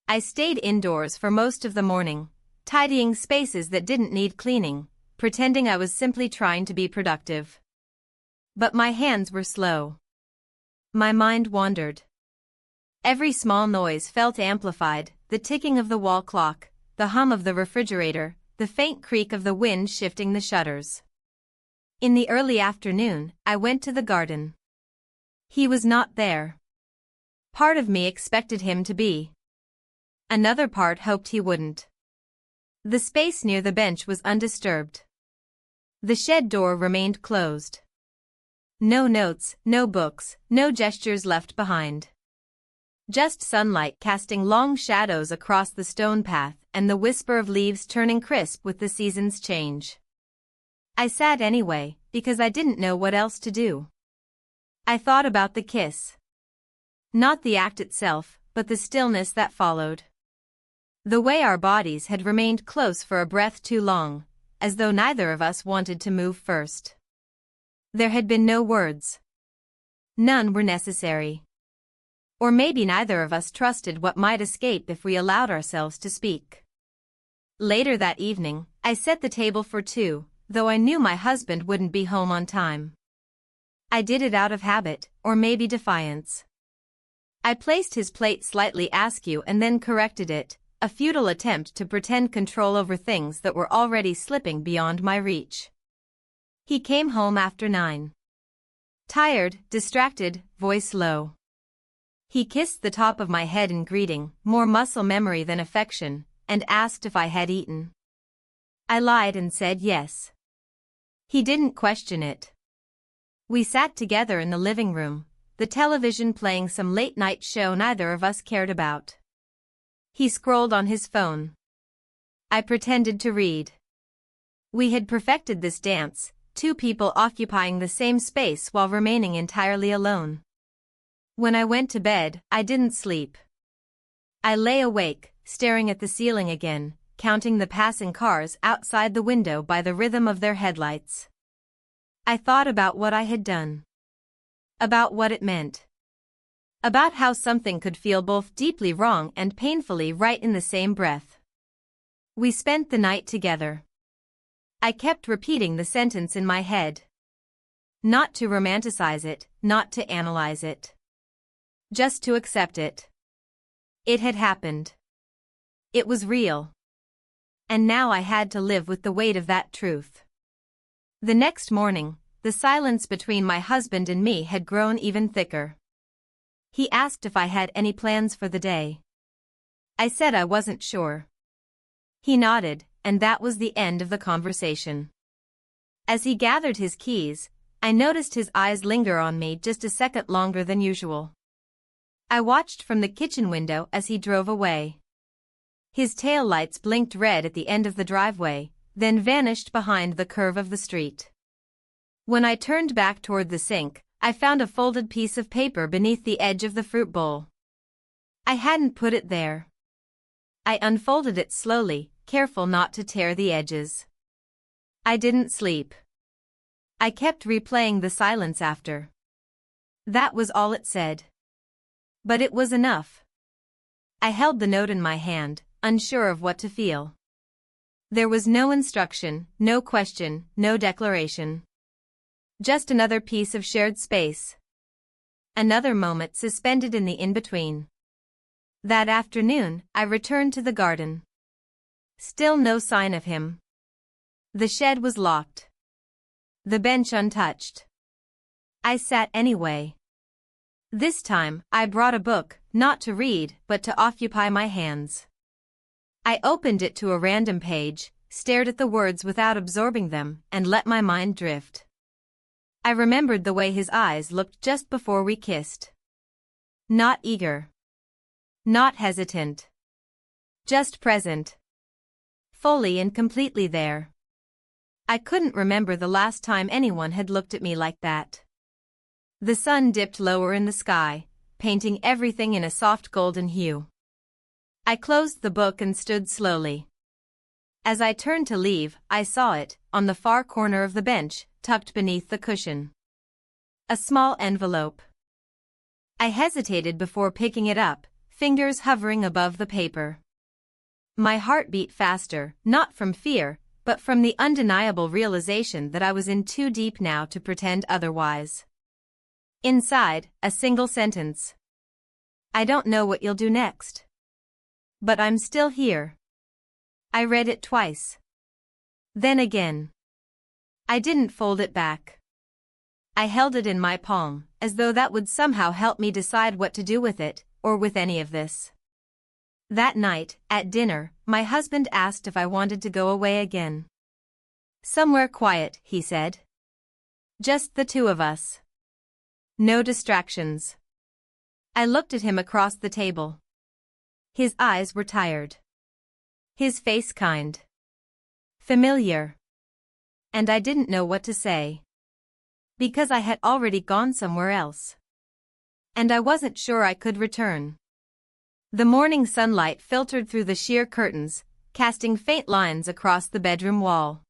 I stayed indoors for most of the morning, tidying spaces that didn't need cleaning, pretending I was simply trying to be productive. But my hands were slow. My mind wandered. Every small noise felt amplified, the ticking of the wall clock, the hum of the refrigerator, the faint creak of the wind shifting the shutters. In the early afternoon, I went to the garden. He was not there. Part of me expected him to be. Another part hoped he wouldn't. The space near the bench was undisturbed. The shed door remained closed. No notes, no books, no gestures left behind. Just sunlight casting long shadows across the stone path and the whisper of leaves turning crisp with the season's change. I sat anyway, because I didn't know what else to do. I thought about the kiss. Not the act itself, but the stillness that followed. The way our bodies had remained close for a breath too long, as though neither of us wanted to move first. There had been no words. None were necessary. Or maybe neither of us trusted what might escape if we allowed ourselves to speak. Later that evening, I set the table for two, though I knew my husband wouldn't be home on time. I did it out of habit, or maybe defiance. I placed his plate slightly askew and then corrected it, a futile attempt to pretend control over things that were already slipping beyond my reach. He came home after 9. Tired, distracted, voice low. He kissed the top of my head in greeting, more muscle memory than affection, and asked if I had eaten. I lied and said yes. He didn't question it. We sat together in the living room, the television playing some late-night show neither of us cared about. He scrolled on his phone. I pretended to read. We had perfected this dance, two people occupying the same space while remaining entirely alone. When I went to bed, I didn't sleep. I lay awake, staring at the ceiling again, counting the passing cars outside the window by the rhythm of their headlights. I thought about what I had done. About what it meant. About how something could feel both deeply wrong and painfully right in the same breath. We spent the night together. I kept repeating the sentence in my head. Not to romanticize it, not to analyze it. Just to accept it. It had happened. It was real. And now I had to live with the weight of that truth. The next morning, the silence between my husband and me had grown even thicker. He asked if I had any plans for the day. I said I wasn't sure. He nodded, and that was the end of the conversation. As he gathered his keys, I noticed his eyes linger on me just a second longer than usual. I watched from the kitchen window as he drove away. His taillights blinked red at the end of the driveway, then vanished behind the curve of the street. When I turned back toward the sink, I found a folded piece of paper beneath the edge of the fruit bowl. I hadn't put it there. I unfolded it slowly, careful not to tear the edges. I didn't sleep. I kept replaying the silence after. That was all it said. But it was enough. I held the note in my hand, unsure of what to feel. There was no instruction, no question, no declaration. Just another piece of shared space. Another moment suspended in the in-between. That afternoon, I returned to the garden. Still no sign of him. The shed was locked. The bench untouched. I sat anyway. This time, I brought a book, not to read, but to occupy my hands. I opened it to a random page, stared at the words without absorbing them, and let my mind drift. I remembered the way his eyes looked just before we kissed. Not eager. Not hesitant. Just present. Fully and completely there. I couldn't remember the last time anyone had looked at me like that. The sun dipped lower in the sky, painting everything in a soft golden hue. I closed the book and stood slowly. As I turned to leave, I saw it, on the far corner of the bench, tucked beneath the cushion. A small envelope. I hesitated before picking it up, fingers hovering above the paper. My heart beat faster, not from fear, but from the undeniable realization that I was in too deep now to pretend otherwise. Inside, a single sentence. I don't know what you'll do next. But I'm still here. I read it twice. Then again. I didn't fold it back. I held it in my palm, as though that would somehow help me decide what to do with it, or with any of this. That night, at dinner, my husband asked if I wanted to go away again. Somewhere quiet, he said. Just the two of us. No distractions. I looked at him across the table. His eyes were tired. His face kind. Familiar. And I didn't know what to say. Because I had already gone somewhere else. And I wasn't sure I could return. The morning sunlight filtered through the sheer curtains, casting faint lines across the bedroom wall.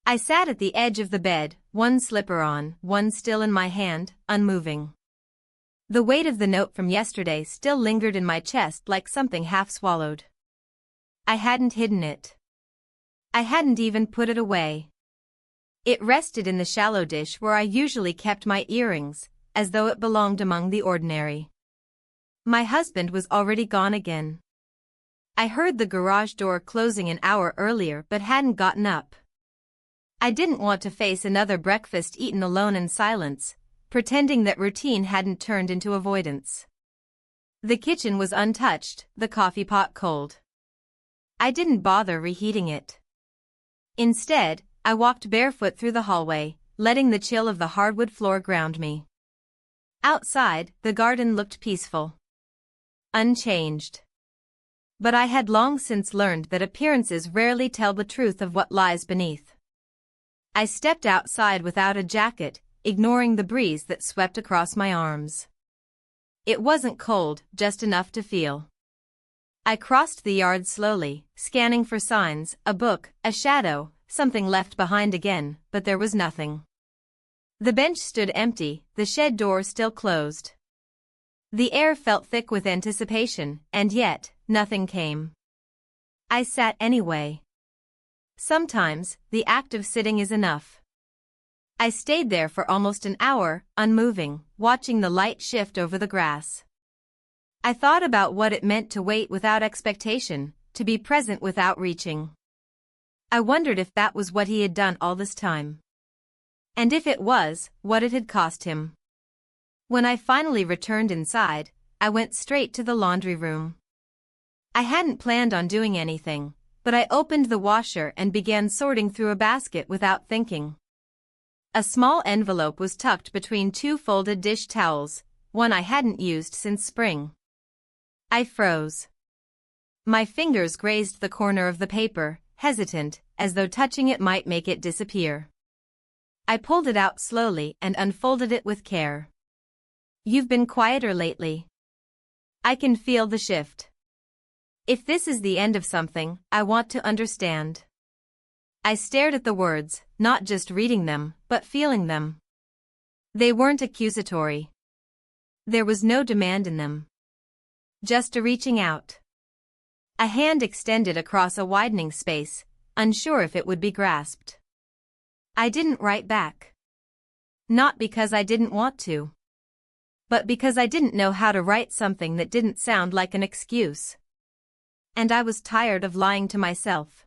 I sat at the edge of the bed, one slipper on, one still in my hand, unmoving. The weight of the note from yesterday still lingered in my chest like something half swallowed. I hadn't hidden it. I hadn't even put it away. It rested in the shallow dish where I usually kept my earrings, as though it belonged among the ordinary. My husband was already gone again. I heard the garage door closing an hour earlier but hadn't gotten up. I didn't want to face another breakfast eaten alone in silence, pretending that routine hadn't turned into avoidance. The kitchen was untouched, the coffee pot cold. I didn't bother reheating it. Instead, I walked barefoot through the hallway, letting the chill of the hardwood floor ground me. Outside, the garden looked peaceful. Unchanged. But I had long since learned that appearances rarely tell the truth of what lies beneath. I stepped outside without a jacket, ignoring the breeze that swept across my arms. It wasn't cold, just enough to feel. I crossed the yard slowly, scanning for signs, a book, a shadow, something left behind again, but there was nothing. The bench stood empty, the shed door still closed. The air felt thick with anticipation, and yet, nothing came. I sat anyway. Sometimes, the act of sitting is enough. I stayed there for almost an hour, unmoving, watching the light shift over the grass. I thought about what it meant to wait without expectation, to be present without reaching. I wondered if that was what he had done all this time. And if it was, what it had cost him. When I finally returned inside, I went straight to the laundry room. I hadn't planned on doing anything, but I opened the washer and began sorting through a basket without thinking. A small envelope was tucked between two folded dish towels, one I hadn't used since spring. I froze. My fingers grazed the corner of the paper, hesitant, as though touching it might make it disappear. I pulled it out slowly and unfolded it with care. "You've been quieter lately. I can feel the shift. If this is the end of something, I want to understand." I stared at the words, not just reading them, but feeling them. They weren't accusatory. There was no demand in them. Just a reaching out. A hand extended across a widening space, unsure if it would be grasped. I didn't write back. Not because I didn't want to. But because I didn't know how to write something that didn't sound like an excuse. And I was tired of lying to myself.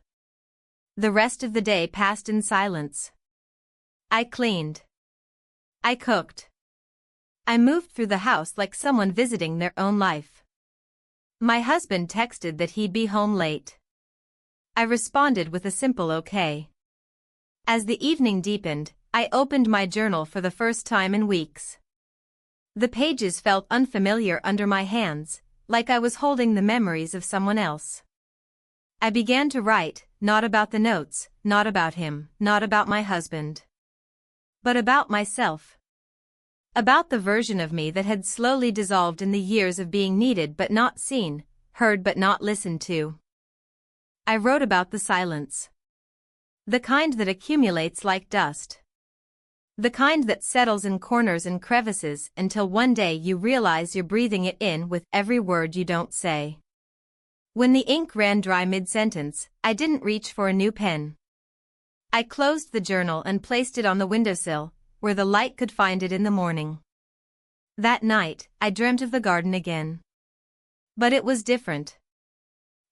The rest of the day passed in silence. I cleaned. I cooked. I moved through the house like someone visiting their own life. My husband texted that he'd be home late. I responded with a simple okay. As the evening deepened, I opened my journal for the first time in weeks. The pages felt unfamiliar under my hands, like I was holding the memories of someone else. I began to write, not about the notes, not about him, not about my husband. But about myself. About the version of me that had slowly dissolved in the years of being needed but not seen, heard but not listened to. I wrote about the silence. The kind that accumulates like dust. The kind that settles in corners and crevices until one day you realize you're breathing it in with every word you don't say. When the ink ran dry mid-sentence, I didn't reach for a new pen. I closed the journal and placed it on the windowsill, where the light could find it in the morning. That night, I dreamt of the garden again. But it was different.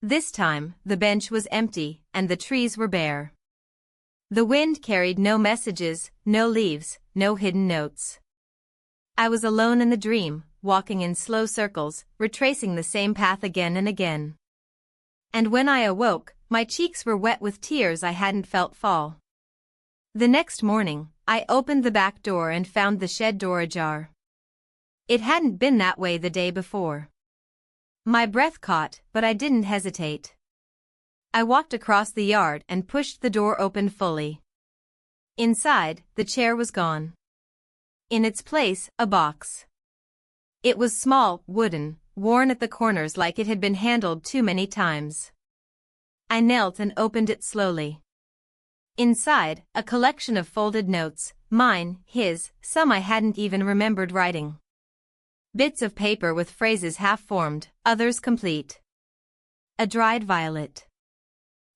This time, the bench was empty, and the trees were bare. The wind carried no messages, no leaves, no hidden notes. I was alone in the dream, walking in slow circles, retracing the same path again and again. And when I awoke, my cheeks were wet with tears I hadn't felt fall. The next morning, I opened the back door and found the shed door ajar. It hadn't been that way the day before. My breath caught, but I didn't hesitate. I walked across the yard and pushed the door open fully. Inside, the chair was gone. In its place, a box. It was small, wooden, worn at the corners like it had been handled too many times. I knelt and opened it slowly. Inside, a collection of folded notes, mine, his, some I hadn't even remembered writing. Bits of paper with phrases half-formed, others complete. A dried violet.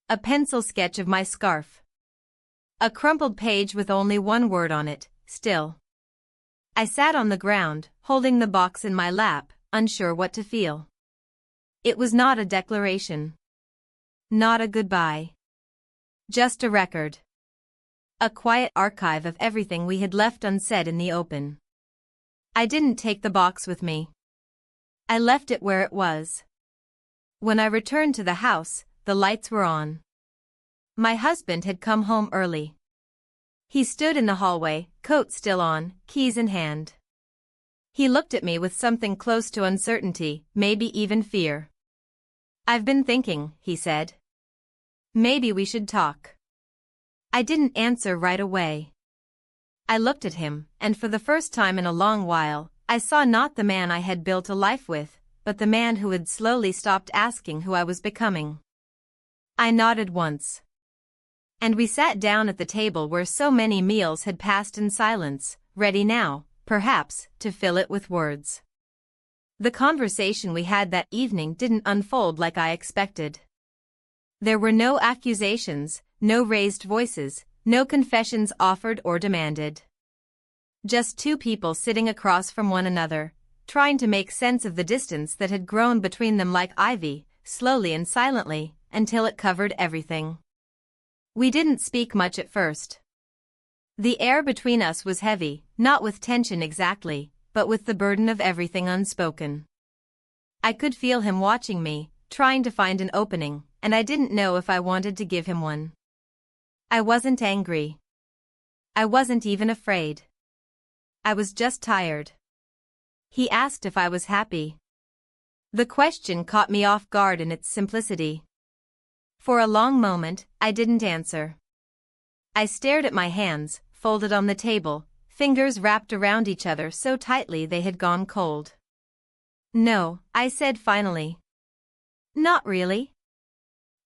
A pencil sketch of my scarf. A crumpled page with only one word on it, still. I sat on the ground, holding the box in my lap, unsure what to feel. It was not a declaration. Not a goodbye. Just a record. A quiet archive of everything we had left unsaid in the open. I didn't take the box with me. I left it where it was. When I returned to the house, the lights were on. My husband had come home early. He stood in the hallway, coat still on, keys in hand. He looked at me with something close to uncertainty, maybe even fear. I've been thinking, he said. Maybe we should talk. I didn't answer right away. I looked at him, and for the first time in a long while, I saw not the man I had built a life with, but the man who had slowly stopped asking who I was becoming. I nodded once. And we sat down at the table where so many meals had passed in silence, ready now, perhaps, to fill it with words. The conversation we had that evening didn't unfold like I expected. There were no accusations, no raised voices, no confessions offered or demanded. Just two people sitting across from one another, trying to make sense of the distance that had grown between them like ivy, slowly and silently, until it covered everything. We didn't speak much at first. The air between us was heavy, not with tension exactly, but with the burden of everything unspoken. I could feel him watching me, trying to find an opening, and I didn't know if I wanted to give him one. I wasn't angry. I wasn't even afraid. I was just tired. He asked if I was happy. The question caught me off guard in its simplicity. For a long moment, I didn't answer. I stared at my hands, folded on the table, fingers wrapped around each other so tightly they had gone cold. No, I said finally. Not really.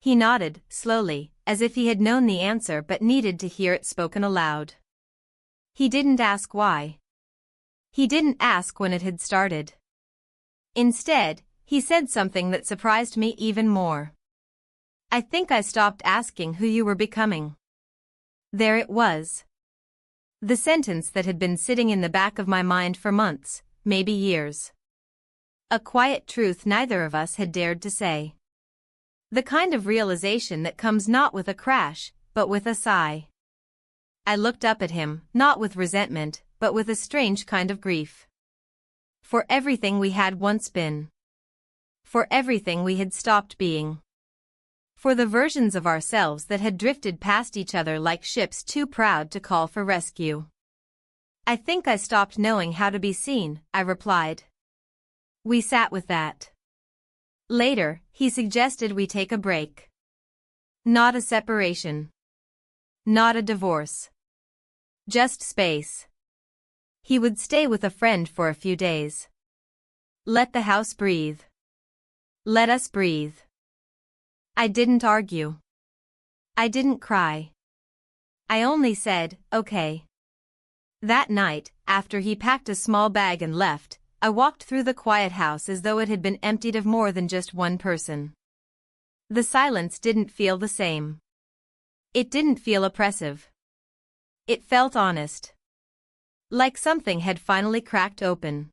He nodded, slowly, as if he had known the answer but needed to hear it spoken aloud. He didn't ask why. He didn't ask when it had started. Instead, he said something that surprised me even more. I think I stopped asking who you were becoming. There it was. The sentence that had been sitting in the back of my mind for months, maybe years. A quiet truth neither of us had dared to say. The kind of realization that comes not with a crash, but with a sigh. I looked up at him, not with resentment, but with a strange kind of grief. For everything we had once been. For everything we had stopped being. For the versions of ourselves that had drifted past each other like ships too proud to call for rescue. I think I stopped knowing how to be seen, I replied. We sat with that. Later, he suggested we take a break. Not a separation. Not a divorce. Just space. He would stay with a friend for a few days. Let the house breathe. Let us breathe. I didn't argue. I didn't cry. I only said, okay. That night, after he packed a small bag and left, I walked through the quiet house as though it had been emptied of more than just one person. The silence didn't feel the same. It didn't feel oppressive. It felt honest. Like something had finally cracked open.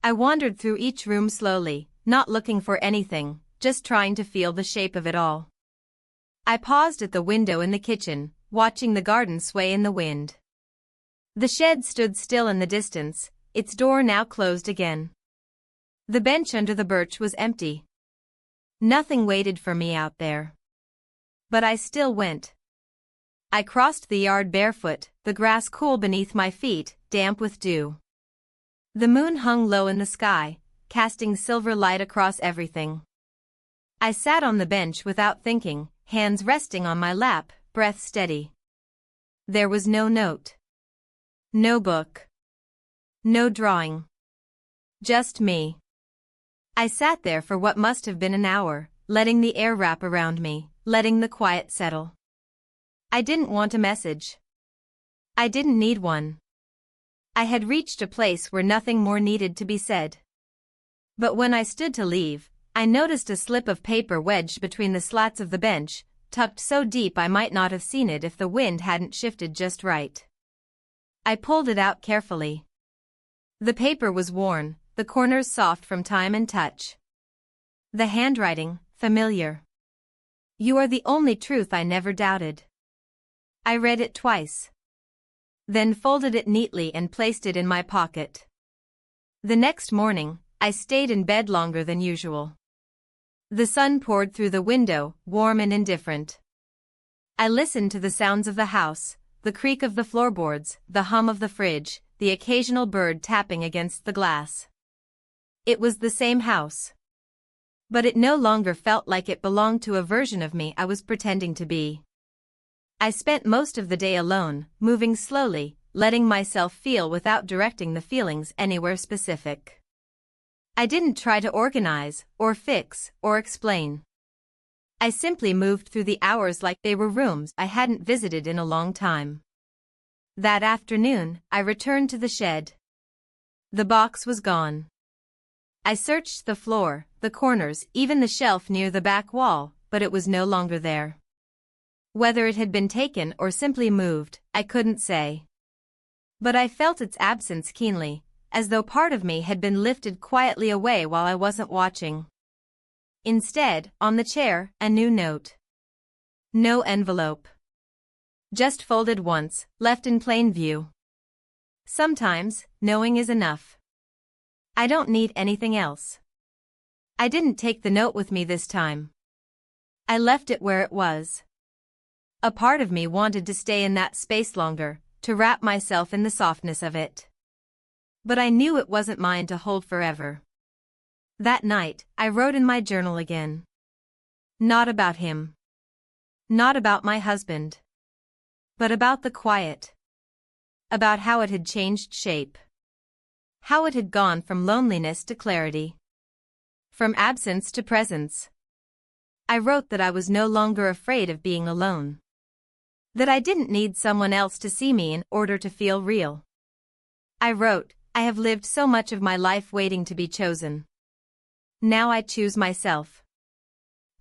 I wandered through each room slowly, not looking for anything, just trying to feel the shape of it all. I paused at the window in the kitchen, watching the garden sway in the wind. The shed stood still in the distance, its door now closed again. The bench under the birch was empty. Nothing waited for me out there. But I still went. I crossed the yard barefoot, the grass cool beneath my feet, damp with dew. The moon hung low in the sky, casting silver light across everything. I sat on the bench without thinking, hands resting on my lap, breath steady. There was no note. No book. No drawing. Just me. I sat there for what must have been an hour, letting the air wrap around me, letting the quiet settle. I didn't want a message. I didn't need one. I had reached a place where nothing more needed to be said. But when I stood to leave, I noticed a slip of paper wedged between the slats of the bench, tucked so deep I might not have seen it if the wind hadn't shifted just right. I pulled it out carefully. The paper was worn, the corners soft from time and touch. The handwriting, familiar. You are the only truth I never doubted. I read it twice. Then folded it neatly and placed it in my pocket. The next morning, I stayed in bed longer than usual. The sun poured through the window, warm and indifferent. I listened to the sounds of the house, the creak of the floorboards, the hum of the fridge, the occasional bird tapping against the glass. It was the same house. But it no longer felt like it belonged to a version of me I was pretending to be. I spent most of the day alone, moving slowly, letting myself feel without directing the feelings anywhere specific. I didn't try to organize, or fix, or explain. I simply moved through the hours like they were rooms I hadn't visited in a long time. That afternoon, I returned to the shed. The box was gone. I searched the floor, the corners, even the shelf near the back wall, but it was no longer there. Whether it had been taken or simply moved, I couldn't say. But I felt its absence keenly, as though part of me had been lifted quietly away while I wasn't watching. Instead, on the chair, a new note. No envelope. Just folded once, left in plain view. Sometimes, knowing is enough. I don't need anything else. I didn't take the note with me this time. I left it where it was. A part of me wanted to stay in that space longer, to wrap myself in the softness of it. But I knew it wasn't mine to hold forever. That night, I wrote in my journal again. Not about him. Not about my husband. But about the quiet. About how it had changed shape. How it had gone from loneliness to clarity. From absence to presence. I wrote that I was no longer afraid of being alone. That I didn't need someone else to see me in order to feel real. I wrote, I have lived so much of my life waiting to be chosen. Now I choose myself.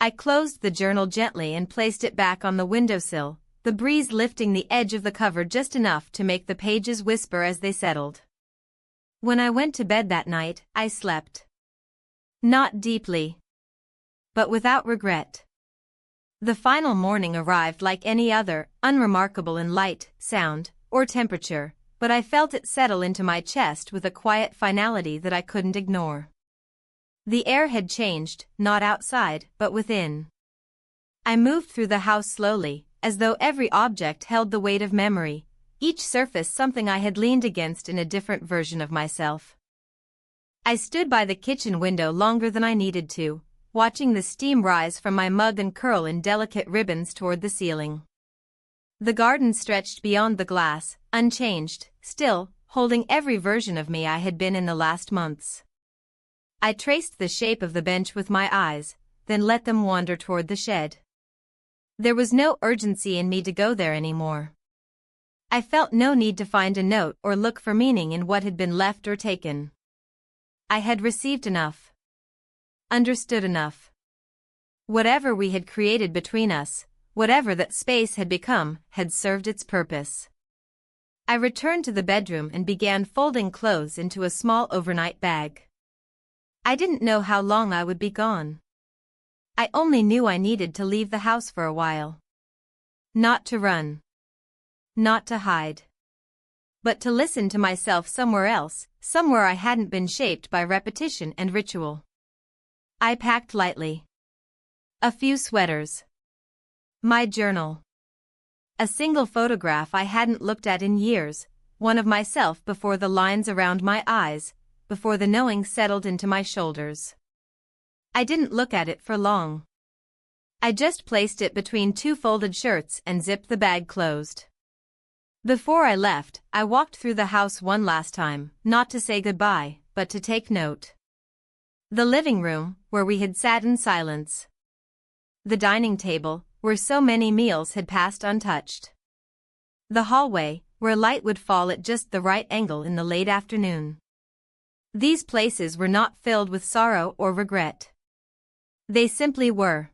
I closed the journal gently and placed it back on the windowsill, the breeze lifting the edge of the cover just enough to make the pages whisper as they settled. When I went to bed that night, I slept. Not deeply. But without regret. The final morning arrived like any other, unremarkable in light, sound, or temperature, but I felt it settle into my chest with a quiet finality that I couldn't ignore. The air had changed, not outside, but within. I moved through the house slowly, as though every object held the weight of memory, each surface something I had leaned against in a different version of myself. I stood by the kitchen window longer than I needed to, watching the steam rise from my mug and curl in delicate ribbons toward the ceiling. The garden stretched beyond the glass, unchanged, still, holding every version of me I had been in the last months. I traced the shape of the bench with my eyes, then let them wander toward the shed. There was no urgency in me to go there anymore. I felt no need to find a note or look for meaning in what had been left or taken. I had received enough. Understood enough. Whatever we had created between us, whatever that space had become, had served its purpose. I returned to the bedroom and began folding clothes into a small overnight bag. I didn't know how long I would be gone. I only knew I needed to leave the house for a while. Not to run. Not to hide. But to listen to myself somewhere else, somewhere I hadn't been shaped by repetition and ritual. I packed lightly. A few sweaters. My journal. A single photograph I hadn't looked at in years, one of myself before the lines around my eyes, before the knowing settled into my shoulders. I didn't look at it for long. I just placed it between two folded shirts and zipped the bag closed. Before I left, I walked through the house one last time, not to say goodbye, but to take note. The living room, where we had sat in silence. The dining table, where so many meals had passed untouched. The hallway, where light would fall at just the right angle in the late afternoon. These places were not filled with sorrow or regret. They simply were.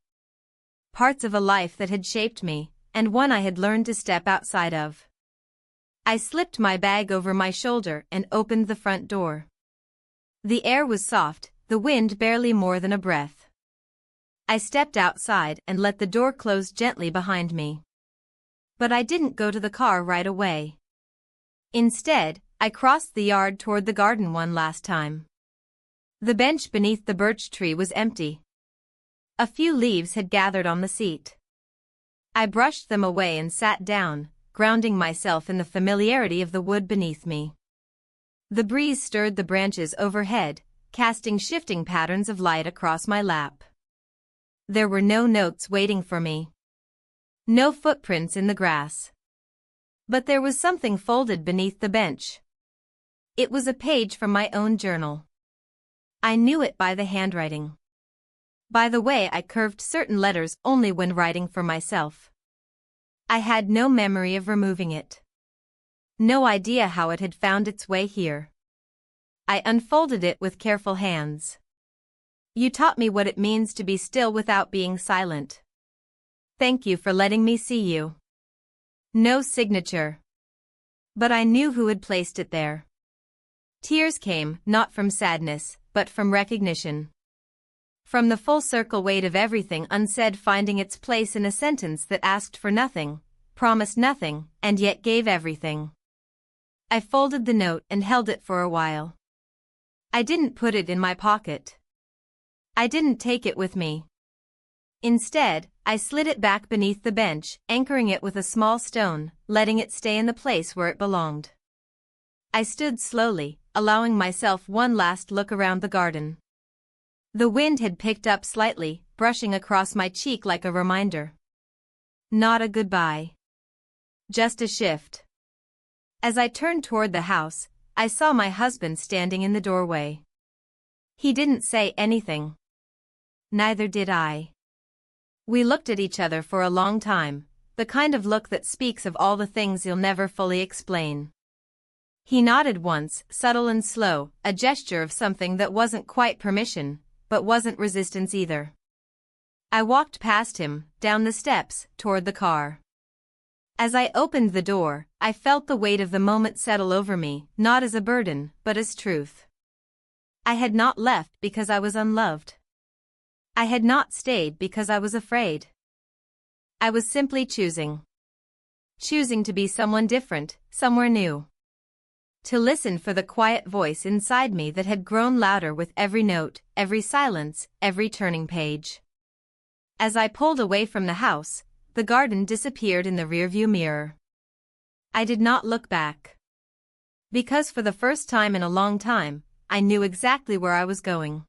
Parts of a life that had shaped me, and one I had learned to step outside of. I slipped my bag over my shoulder and opened the front door. The air was soft, the wind barely more than a breath. I stepped outside and let the door close gently behind me. But I didn't go to the car right away. Instead, I crossed the yard toward the garden one last time. The bench beneath the birch tree was empty. A few leaves had gathered on the seat. I brushed them away and sat down, grounding myself in the familiarity of the wood beneath me. The breeze stirred the branches overhead, casting shifting patterns of light across my lap. There were no notes waiting for me. No footprints in the grass. But there was something folded beneath the bench. It was a page from my own journal. I knew it by the handwriting. By the way I curved certain letters only when writing for myself. I had no memory of removing it. No idea how it had found its way here. I unfolded it with careful hands. You taught me what it means to be still without being silent. Thank you for letting me see you. No signature. But I knew who had placed it there. Tears came, not from sadness, but from recognition. From the full circle weight of everything unsaid finding its place in a sentence that asked for nothing, promised nothing, and yet gave everything. I folded the note and held it for a while. I didn't put it in my pocket. I didn't take it with me. Instead, I slid it back beneath the bench, anchoring it with a small stone, letting it stay in the place where it belonged. I stood slowly, allowing myself one last look around the garden. The wind had picked up slightly, brushing across my cheek like a reminder. Not a goodbye. Just a shift. As I turned toward the house, I saw my husband standing in the doorway. He didn't say anything. Neither did I. We looked at each other for a long time, the kind of look that speaks of all the things you'll never fully explain. He nodded once, subtle and slow, a gesture of something that wasn't quite permission, but wasn't resistance either. I walked past him, down the steps, toward the car. As I opened the door, I felt the weight of the moment settle over me, not as a burden, but as truth. I had not left because I was unloved. I had not stayed because I was afraid. I was simply choosing. Choosing to be someone different, somewhere new. To listen for the quiet voice inside me that had grown louder with every note, every silence, every turning page. As I pulled away from the house, the garden disappeared in the rearview mirror. I did not look back. Because for the first time in a long time, I knew exactly where I was going.